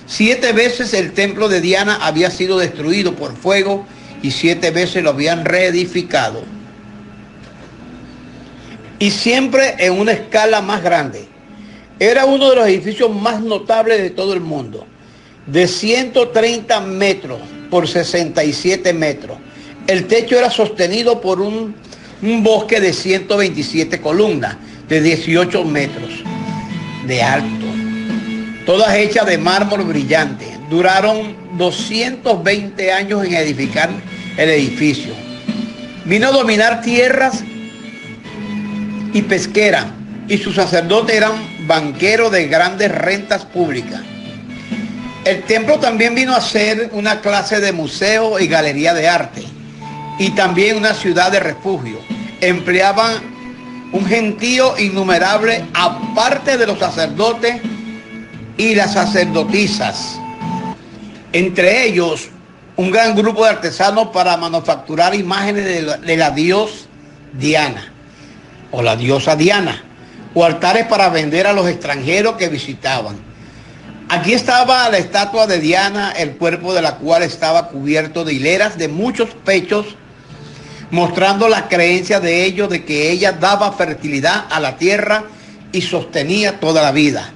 7 veces el templo de Diana había sido destruido por fuego y 7 veces lo habían reedificado. Y siempre en una escala más grande. Era uno de los edificios más notables de todo el mundo, de 130 metros por 67 metros. El techo era sostenido por un bosque de 127 columnas, de 18 metros de alto, todas hechas de mármol brillante. Duraron 220 años en edificar el edificio. Vino a dominar tierras y pesquera, y sus sacerdotes eran banqueros de grandes rentas públicas. El templo también vino a ser una clase de museo y galería de arte, y también una ciudad de refugio. Empleaban un gentío innumerable, aparte de los sacerdotes y las sacerdotisas. Entre ellos, un gran grupo de artesanos para manufacturar imágenes de la diosa Diana. o la diosa Diana, o altares para vender a los extranjeros que visitaban. Aquí estaba la estatua de Diana, el cuerpo de la cual estaba cubierto de hileras de muchos pechos, mostrando la creencia de ellos de que ella daba fertilidad a la tierra y sostenía toda la vida.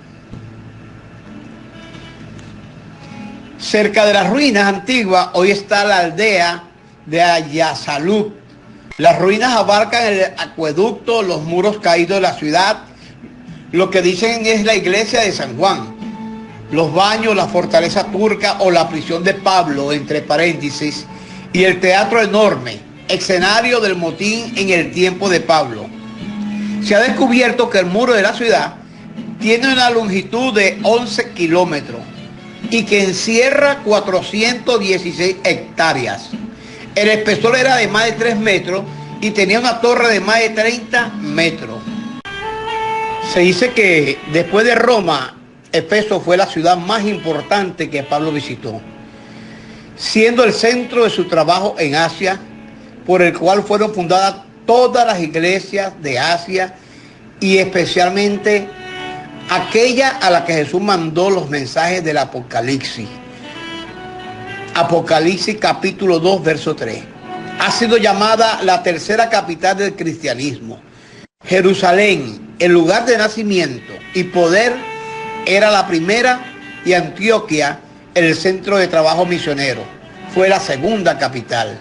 Cerca de las ruinas antiguas hoy está la aldea de Ayasaluk. Las ruinas abarcan el acueducto, los muros caídos de la ciudad, lo que dicen es la iglesia de San Juan, los baños, la fortaleza turca o la prisión de Pablo, entre paréntesis, y el teatro enorme, escenario del motín en el tiempo de Pablo. Se ha descubierto que el muro de la ciudad tiene una longitud de 11 kilómetros y que encierra 416 hectáreas. El espesor era de más de 3 metros y tenía una torre de más de 30 metros. Se dice que después de Roma, Éfeso fue la ciudad más importante que Pablo visitó, siendo el centro de su trabajo en Asia, por el cual fueron fundadas todas las iglesias de Asia y especialmente aquella a la que Jesús mandó los mensajes del Apocalipsis. Apocalipsis capítulo 2, verso 3. Ha sido llamada la tercera capital del cristianismo. Jerusalén, el lugar de nacimiento y poder, era la primera, y Antioquia, el centro de trabajo misionero, fue la segunda capital.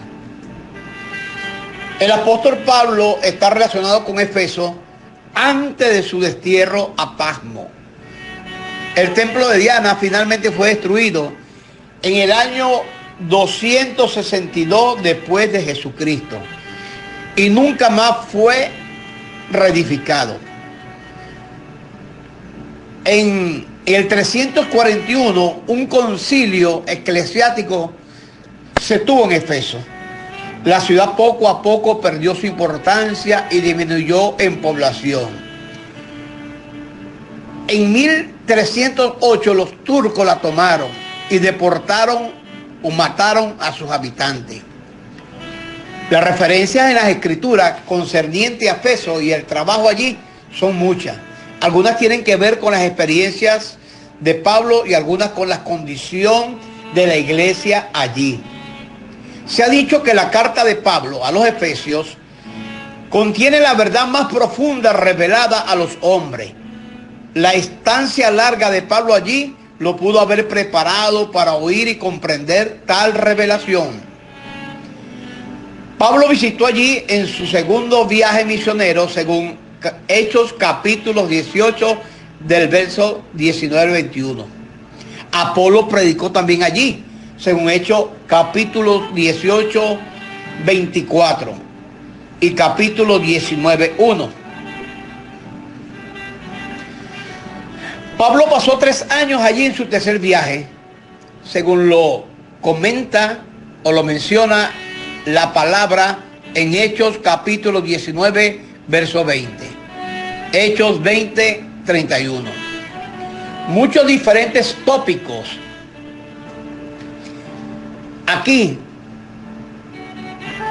El apóstol Pablo está relacionado con Éfeso antes de su destierro a Pasmo. El templo de Diana finalmente fue destruido en el año 262 después de Jesucristo y nunca más fue reedificado. En el 341 un concilio eclesiástico se tuvo en Éfeso. La ciudad poco a poco perdió su importancia y disminuyó en población. En 1308 los turcos la tomaron y deportaron o mataron a sus habitantes. Las referencias en las escrituras concernientes a Éfeso y el trabajo allí son muchas. Algunas tienen que ver con las experiencias de Pablo y algunas con la condición de la iglesia allí. Se ha dicho que la carta de Pablo a los Efesios contiene la verdad más profunda revelada a los hombres. La estancia larga de Pablo allí lo pudo haber preparado para oír y comprender tal revelación. Pablo visitó allí en su segundo viaje misionero, según Hechos capítulos 18 del verso 19 al 21. Apolo predicó también allí, según Hechos capítulo 18, 24 y capítulo 19, 1. Pablo pasó 3 años allí en su tercer viaje, según lo comenta o lo menciona la palabra en Hechos capítulo 19, verso 20. Hechos 20, 31. Muchos diferentes tópicos aquí,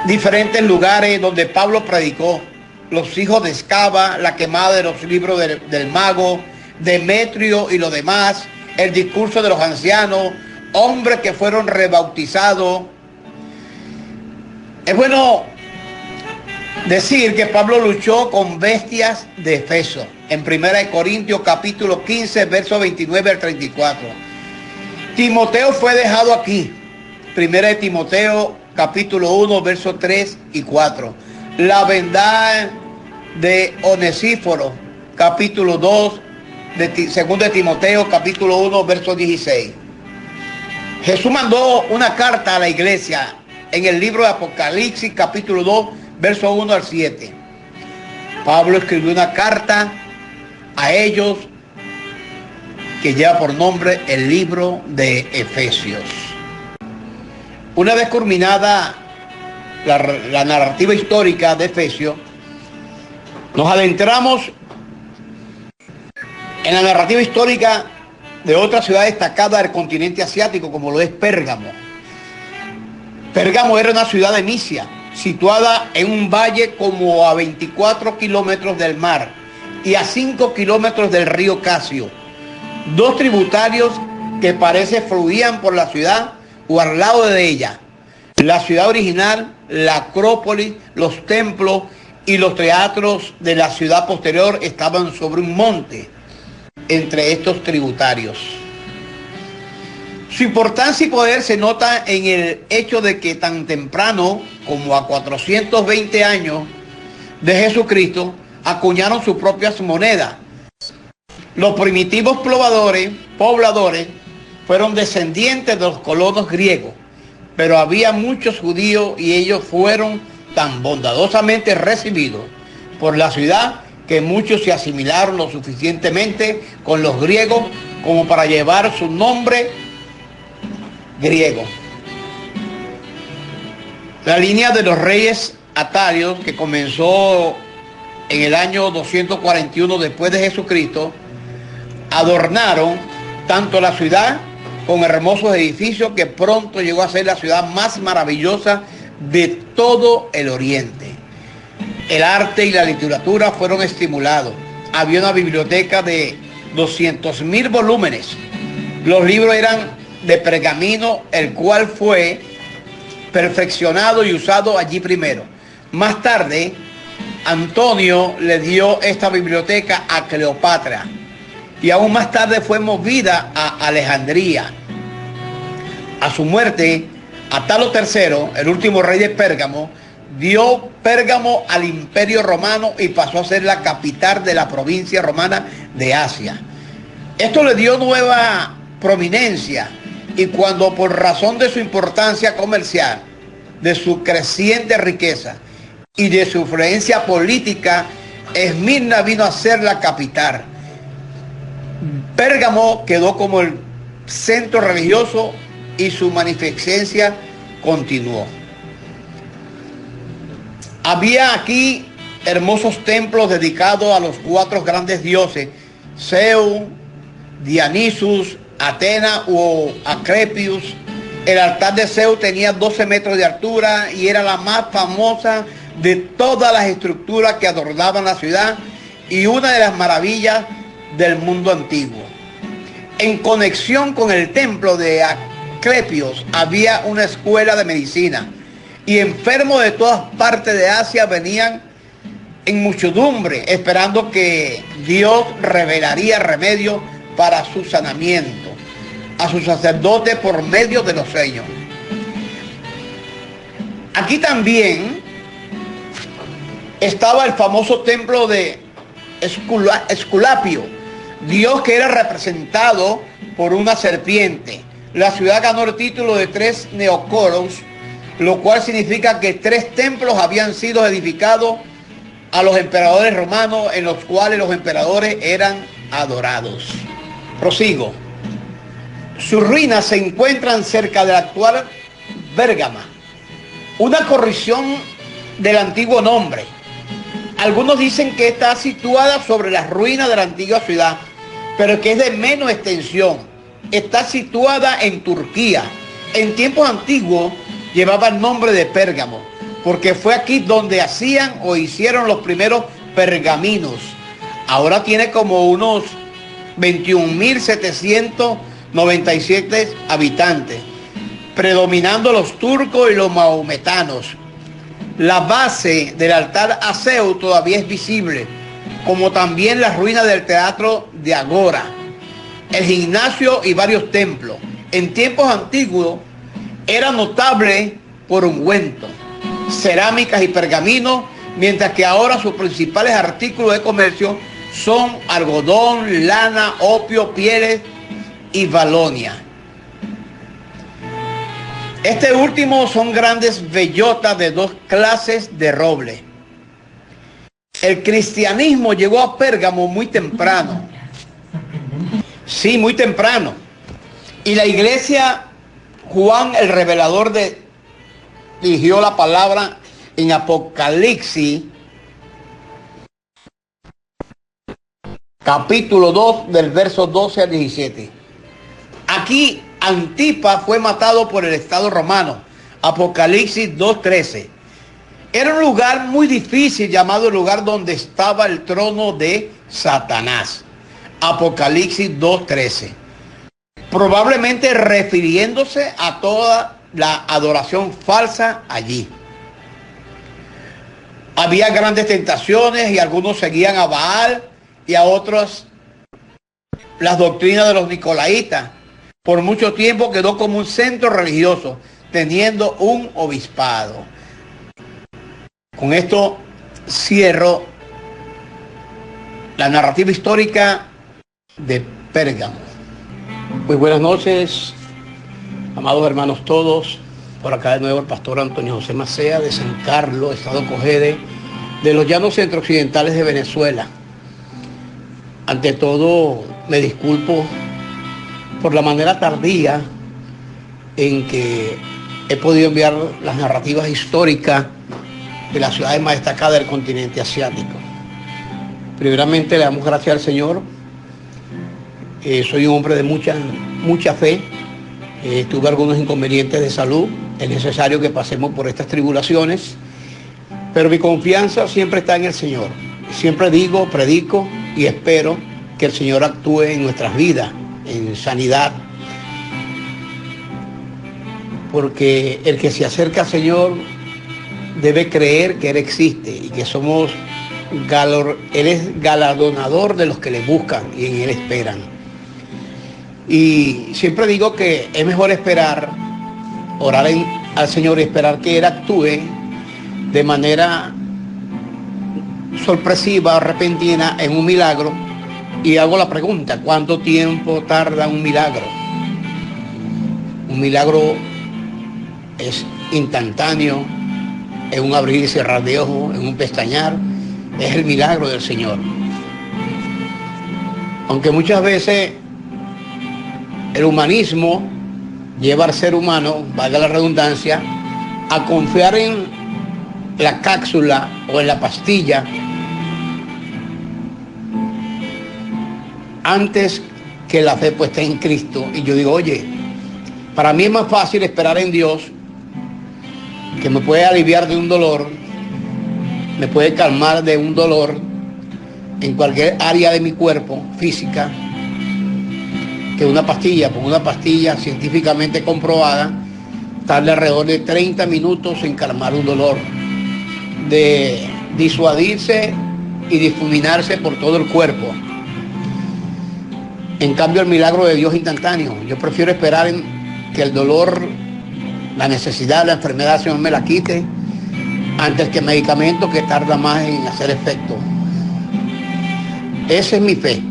diferentes lugares donde Pablo predicó: los hijos de Escava, la quemada de los libros del mago, Demetrio y lo demás, el discurso de los ancianos, hombres que fueron rebautizados. Es bueno decir que Pablo luchó con bestias de Éfeso, en 1 Corintios capítulo 15, verso 29 al 34. Timoteo fue dejado aquí, 1 Timoteo capítulo 1, verso 3 y 4. La bondad de Onesíforo, capítulo 2, de 2 Timoteo capítulo 1, verso 16. Jesús mandó una carta a la iglesia en el libro de Apocalipsis capítulo 2, verso 1 al 7. Pablo escribió una carta a ellos que lleva por nombre el libro de Efesios. Una vez culminada la narrativa histórica de Efesios, nos adentramos en la narrativa histórica de otra ciudad destacada del continente asiático, como lo es Pérgamo. Pérgamo era una ciudad de Misia, situada en un valle como a 24 kilómetros del mar y a 5 kilómetros del río Casio. Dos tributarios que parece fluían por la ciudad o al lado de ella. La ciudad original, la Acrópolis, los templos y los teatros de la ciudad posterior estaban sobre un monte entre estos tributarios. Su importancia y poder se nota en el hecho de que tan temprano como a 420 años de Jesucristo acuñaron sus propias monedas. Los primitivos pobladores fueron descendientes de los colonos griegos, pero había muchos judíos y ellos fueron tan bondadosamente recibidos por la ciudad que muchos se asimilaron lo suficientemente con los griegos como para llevar su nombre griego. La línea de los reyes atalios, que comenzó en el año 241 después de Jesucristo, adornaron tanto la ciudad con hermosos edificios que pronto llegó a ser la ciudad más maravillosa de todo el Oriente. El arte y la literatura fueron estimulados. Había una biblioteca de 200.000 volúmenes. Los libros eran de pergamino, el cual fue perfeccionado y usado allí primero. Más tarde, Antonio le dio esta biblioteca a Cleopatra y aún más tarde fue movida a Alejandría. A su muerte, Atalo III, el último rey de Pérgamo, dio Pérgamo al Imperio Romano y pasó a ser la capital de la provincia romana de Asia. Esto le dio nueva prominencia y cuando por razón de su importancia comercial, de su creciente riqueza y de su influencia política, Esmirna vino a ser la capital. Pérgamo quedó como el centro religioso y su magnificencia continuó. Había aquí hermosos templos dedicados a los 4 grandes dioses, Zeus, Dionisus, Atena o Acrepius. El altar de Zeus tenía 12 metros de altura y era la más famosa de todas las estructuras que adornaban la ciudad y una de las maravillas del mundo antiguo. En conexión con el templo de Acrepios había una escuela de medicina y enfermos de todas partes de Asia venían en muchedumbre esperando que Dios revelaría remedio para su sanamiento a sus sacerdotes por medio de los sueños. Aquí también estaba el famoso templo de Esculapio, dios que era representado por una serpiente. La ciudad ganó el título de 3 neocoros, lo cual significa que 3 templos habían sido edificados a los emperadores romanos, en los cuales los emperadores eran adorados. Prosigo. Sus ruinas se encuentran cerca de la actual Bérgama, una corrección del antiguo nombre. Algunos dicen que está situada sobre las ruinas de la antigua ciudad, pero que es de menos extensión. Está situada en Turquía. En tiempos antiguos llevaba el nombre de Pérgamo, porque fue aquí donde hacían o hicieron los primeros pergaminos. Ahora tiene como unos 21.797 habitantes, predominando los turcos y los maometanos. La base del altar a Zeus todavía es visible, como también las ruinas del teatro de Agora, el gimnasio y varios templos. En tiempos antiguos era notable por ungüentos, cerámicas y pergaminos, mientras que ahora sus principales artículos de comercio son algodón, lana, opio, pieles y balonia. Este último son grandes bellotas de 2 clases de roble. El cristianismo llegó a Pérgamo muy temprano. Sí, muy temprano. Y la iglesia, Juan el Revelador dirigió la palabra en Apocalipsis, capítulo 2, del verso 12 al 17. Aquí Antipas fue matado por el Estado romano. Apocalipsis 2:13. Era un lugar muy difícil llamado el lugar donde estaba el trono de Satanás. Apocalipsis 2:13. Probablemente refiriéndose a toda la adoración falsa allí. Había grandes tentaciones y algunos seguían a Baal y a otros las doctrinas de los nicolaitas. Por mucho tiempo quedó como un centro religioso, teniendo un obispado. Con esto cierro la narrativa histórica de Pérgamo. Muy buenas noches, amados hermanos todos. Por acá de nuevo el pastor Antonio José Macea de San Carlos, Estado Cogede, de los llanos centro-occidentales de Venezuela. Ante todo, me disculpo por la manera tardía en que he podido enviar las narrativas históricas de las ciudades más destacadas del continente asiático. Primeramente le damos gracias al Señor. Soy un hombre de mucha fe. Tuve algunos inconvenientes de salud. Es necesario que pasemos por estas tribulaciones, pero mi confianza siempre está en el Señor. Siempre digo, predico y espero que el Señor actúe en nuestras vidas, en sanidad. Porque el que se acerca al Señor debe creer que Él existe y que Él es galardonador de los que le buscan y en Él esperan. Y siempre digo que es mejor esperar, orar al Señor y esperar que Él actúe de manera sorpresiva o repentina en un milagro. Y hago la pregunta, ¿cuánto tiempo tarda un milagro? Un milagro es instantáneo, es un abrir y cerrar de ojos, es un pestañear, es el milagro del Señor. Aunque muchas veces el humanismo lleva al ser humano, valga la redundancia, a confiar en la cápsula o en la pastilla antes que la fe puesta en Cristo. Y yo digo, oye, para mí es más fácil esperar en Dios, que me puede aliviar de un dolor, me puede calmar de un dolor en cualquier área de mi cuerpo física, que una pastilla. Porque una pastilla científicamente comprobada tarda alrededor de 30 minutos en calmar un dolor, de disuadirse y difuminarse por todo el cuerpo. En cambio, el milagro de Dios es instantáneo. Yo prefiero esperar en que el dolor, la necesidad, la enfermedad, el Señor me la quite, antes que el medicamento que tarda más en hacer efecto. Esa es mi fe.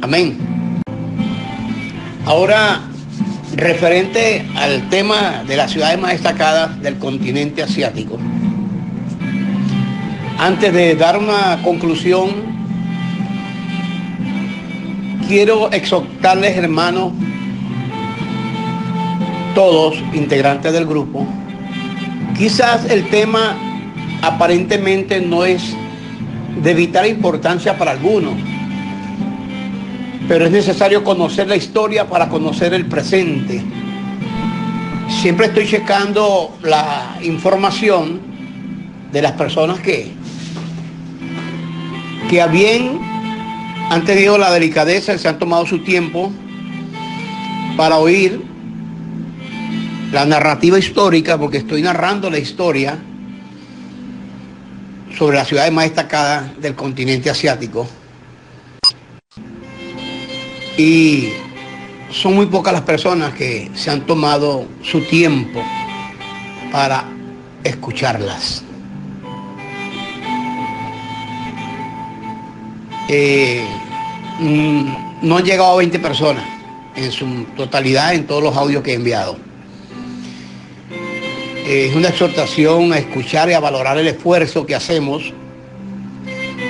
Amén. Ahora, referente al tema de las ciudades más destacadas del continente asiático. Antes de dar una conclusión, quiero exhortarles, hermanos, todos integrantes del grupo. Quizás el tema aparentemente no es de vital importancia para algunos, pero es necesario conocer la historia para conocer el presente. Siempre estoy checando la información de las personas que a bien han tenido la delicadeza y se han tomado su tiempo para oír la narrativa histórica, porque estoy narrando la historia sobre las ciudades más destacadas del continente asiático. Y son muy pocas las personas que se han tomado su tiempo para escucharlas. No han llegado a 20 personas en su totalidad en todos los audios que he enviado. Es una exhortación a escuchar y a valorar el esfuerzo que hacemos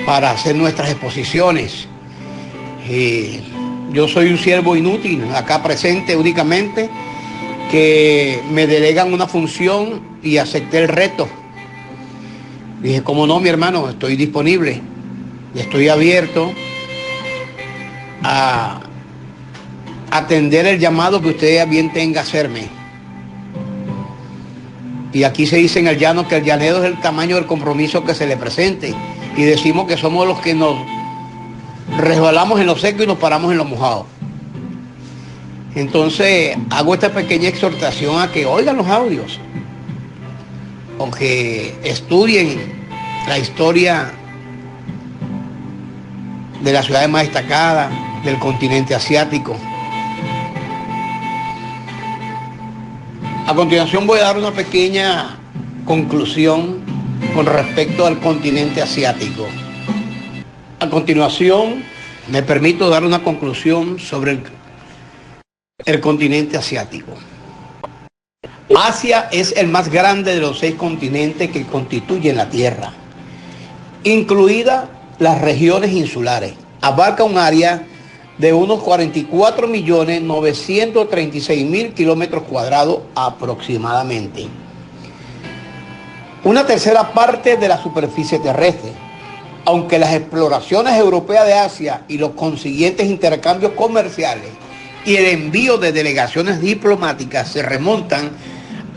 para hacer nuestras exposiciones. Yo soy un siervo inútil, acá presente únicamente, que me delegan una función y acepté el reto. Dije, ¿cómo no, mi hermano? Estoy disponible y estoy abierto a atender el llamado que usted a bien tenga a hacerme. Y aquí se dice en el llano que el llanero es el tamaño del compromiso que se le presente. Y decimos que somos los que nos resbalamos en lo seco y nos paramos en lo mojado. Entonces hago esta pequeña exhortación a que oigan los audios o que estudien la historia de las ciudades más destacadas del continente asiático. A continuación voy a dar una pequeña conclusión con respecto al continente asiático. A continuación me permito dar una conclusión sobre el continente asiático. Asia es el más grande de los 6 continentes que constituyen la Tierra, incluidas las regiones insulares. Abarca un área de unos 44.936.000 kilómetros cuadrados aproximadamente. Una tercera parte de la superficie terrestre, aunque las exploraciones europeas de Asia y los consiguientes intercambios comerciales y el envío de delegaciones diplomáticas se remontan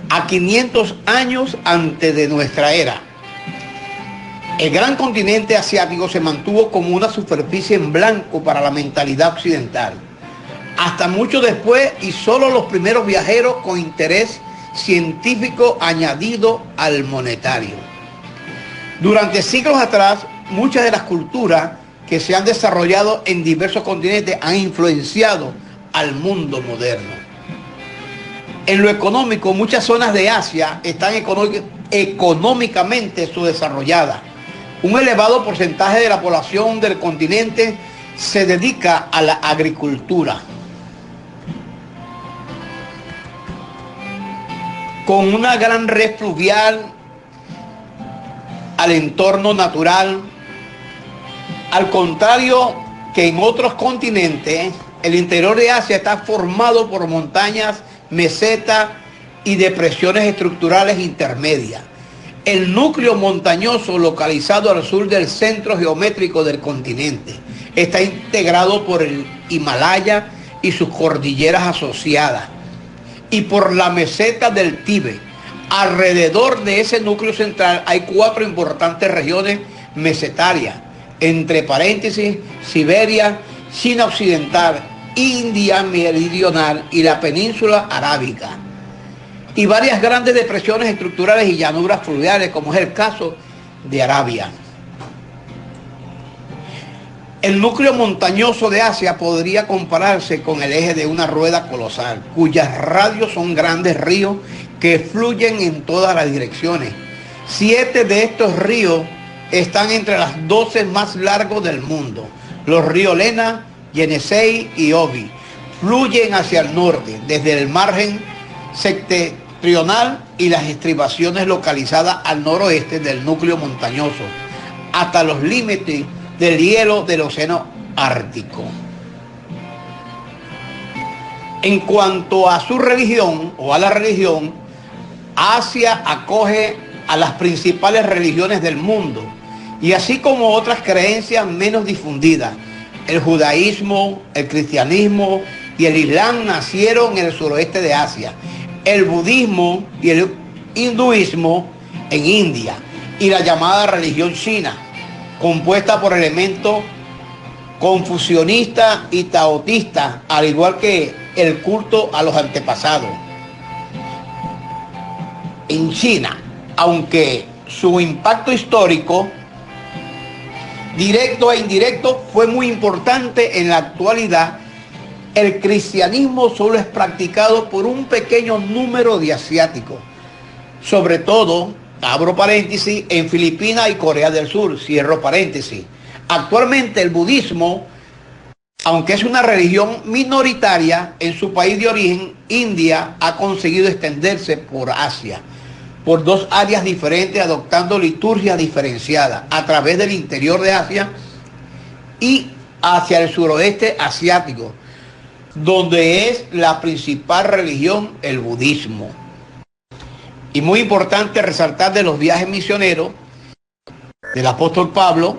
a 500 años antes de nuestra era. El gran continente asiático se mantuvo como una superficie en blanco para la mentalidad occidental, hasta mucho después y solo los primeros viajeros con interés científico añadido al monetario. Durante siglos atrás, muchas de las culturas que se han desarrollado en diversos continentes han influenciado al mundo moderno. En lo económico, muchas zonas de Asia están económicamente subdesarrolladas. Un elevado porcentaje de la población del continente se dedica a la agricultura. Con una gran red fluvial al entorno natural, al contrario que en otros continentes, el interior de Asia está formado por montañas, mesetas y depresiones estructurales intermedias. El núcleo montañoso localizado al sur del centro geométrico del continente está integrado por el Himalaya y sus cordilleras asociadas y por la meseta del Tíbet. Alrededor de ese núcleo central hay 4 importantes regiones mesetarias, entre paréntesis, Siberia, China Occidental, India Meridional y la península arábica, y varias grandes depresiones estructurales y llanuras fluviales, como es el caso de Arabia. El núcleo montañoso de Asia podría compararse con el eje de una rueda colosal, cuyas radios son grandes ríos que fluyen en todas las direcciones. 7 de estos ríos están entre las 12 más largos del mundo. Los ríos Lena, Yenisei y Obi fluyen hacia el norte, desde el margen septentrional y las estribaciones localizadas al noroeste del núcleo montañoso, hasta los límites del hielo del océano Ártico. En cuanto a su religión o a la religión, Asia acoge a las principales religiones del mundo, y así como otras creencias menos difundidas. El judaísmo, el cristianismo y el islam nacieron en el suroeste de Asia. El budismo y el hinduismo en India, y la llamada religión china, compuesta por elementos confucionistas y taoístas, al igual que el culto a los antepasados. En China, aunque su impacto histórico, directo e indirecto, fue muy importante, en la actualidad el cristianismo solo es practicado por un pequeño número de asiáticos, sobre todo, abro paréntesis, en Filipinas y Corea del Sur, cierro paréntesis. Actualmente el budismo, aunque es una religión minoritaria en su país de origen, India, ha conseguido extenderse por Asia, por 2 áreas diferentes, adoptando liturgias diferenciadas a través del interior de Asia y hacia el suroeste asiático, donde es la principal religión el budismo. Y muy importante resaltar de los viajes misioneros del apóstol Pablo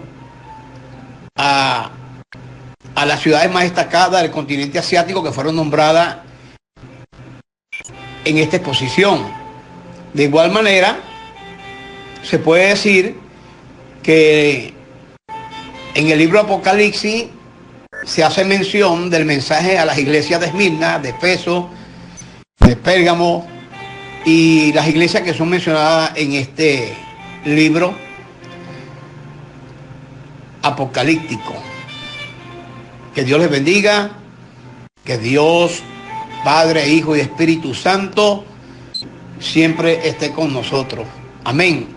a las ciudades más destacadas del continente asiático que fueron nombradas en esta exposición. De igual manera, se puede decir que en el libro Apocalipsis se hace mención del mensaje a las iglesias de Esmirna, de Efeso, de Pérgamo y las iglesias que son mencionadas en este libro apocalíptico. Que Dios les bendiga, que Dios, Padre, Hijo y Espíritu Santo siempre esté con nosotros. Amén.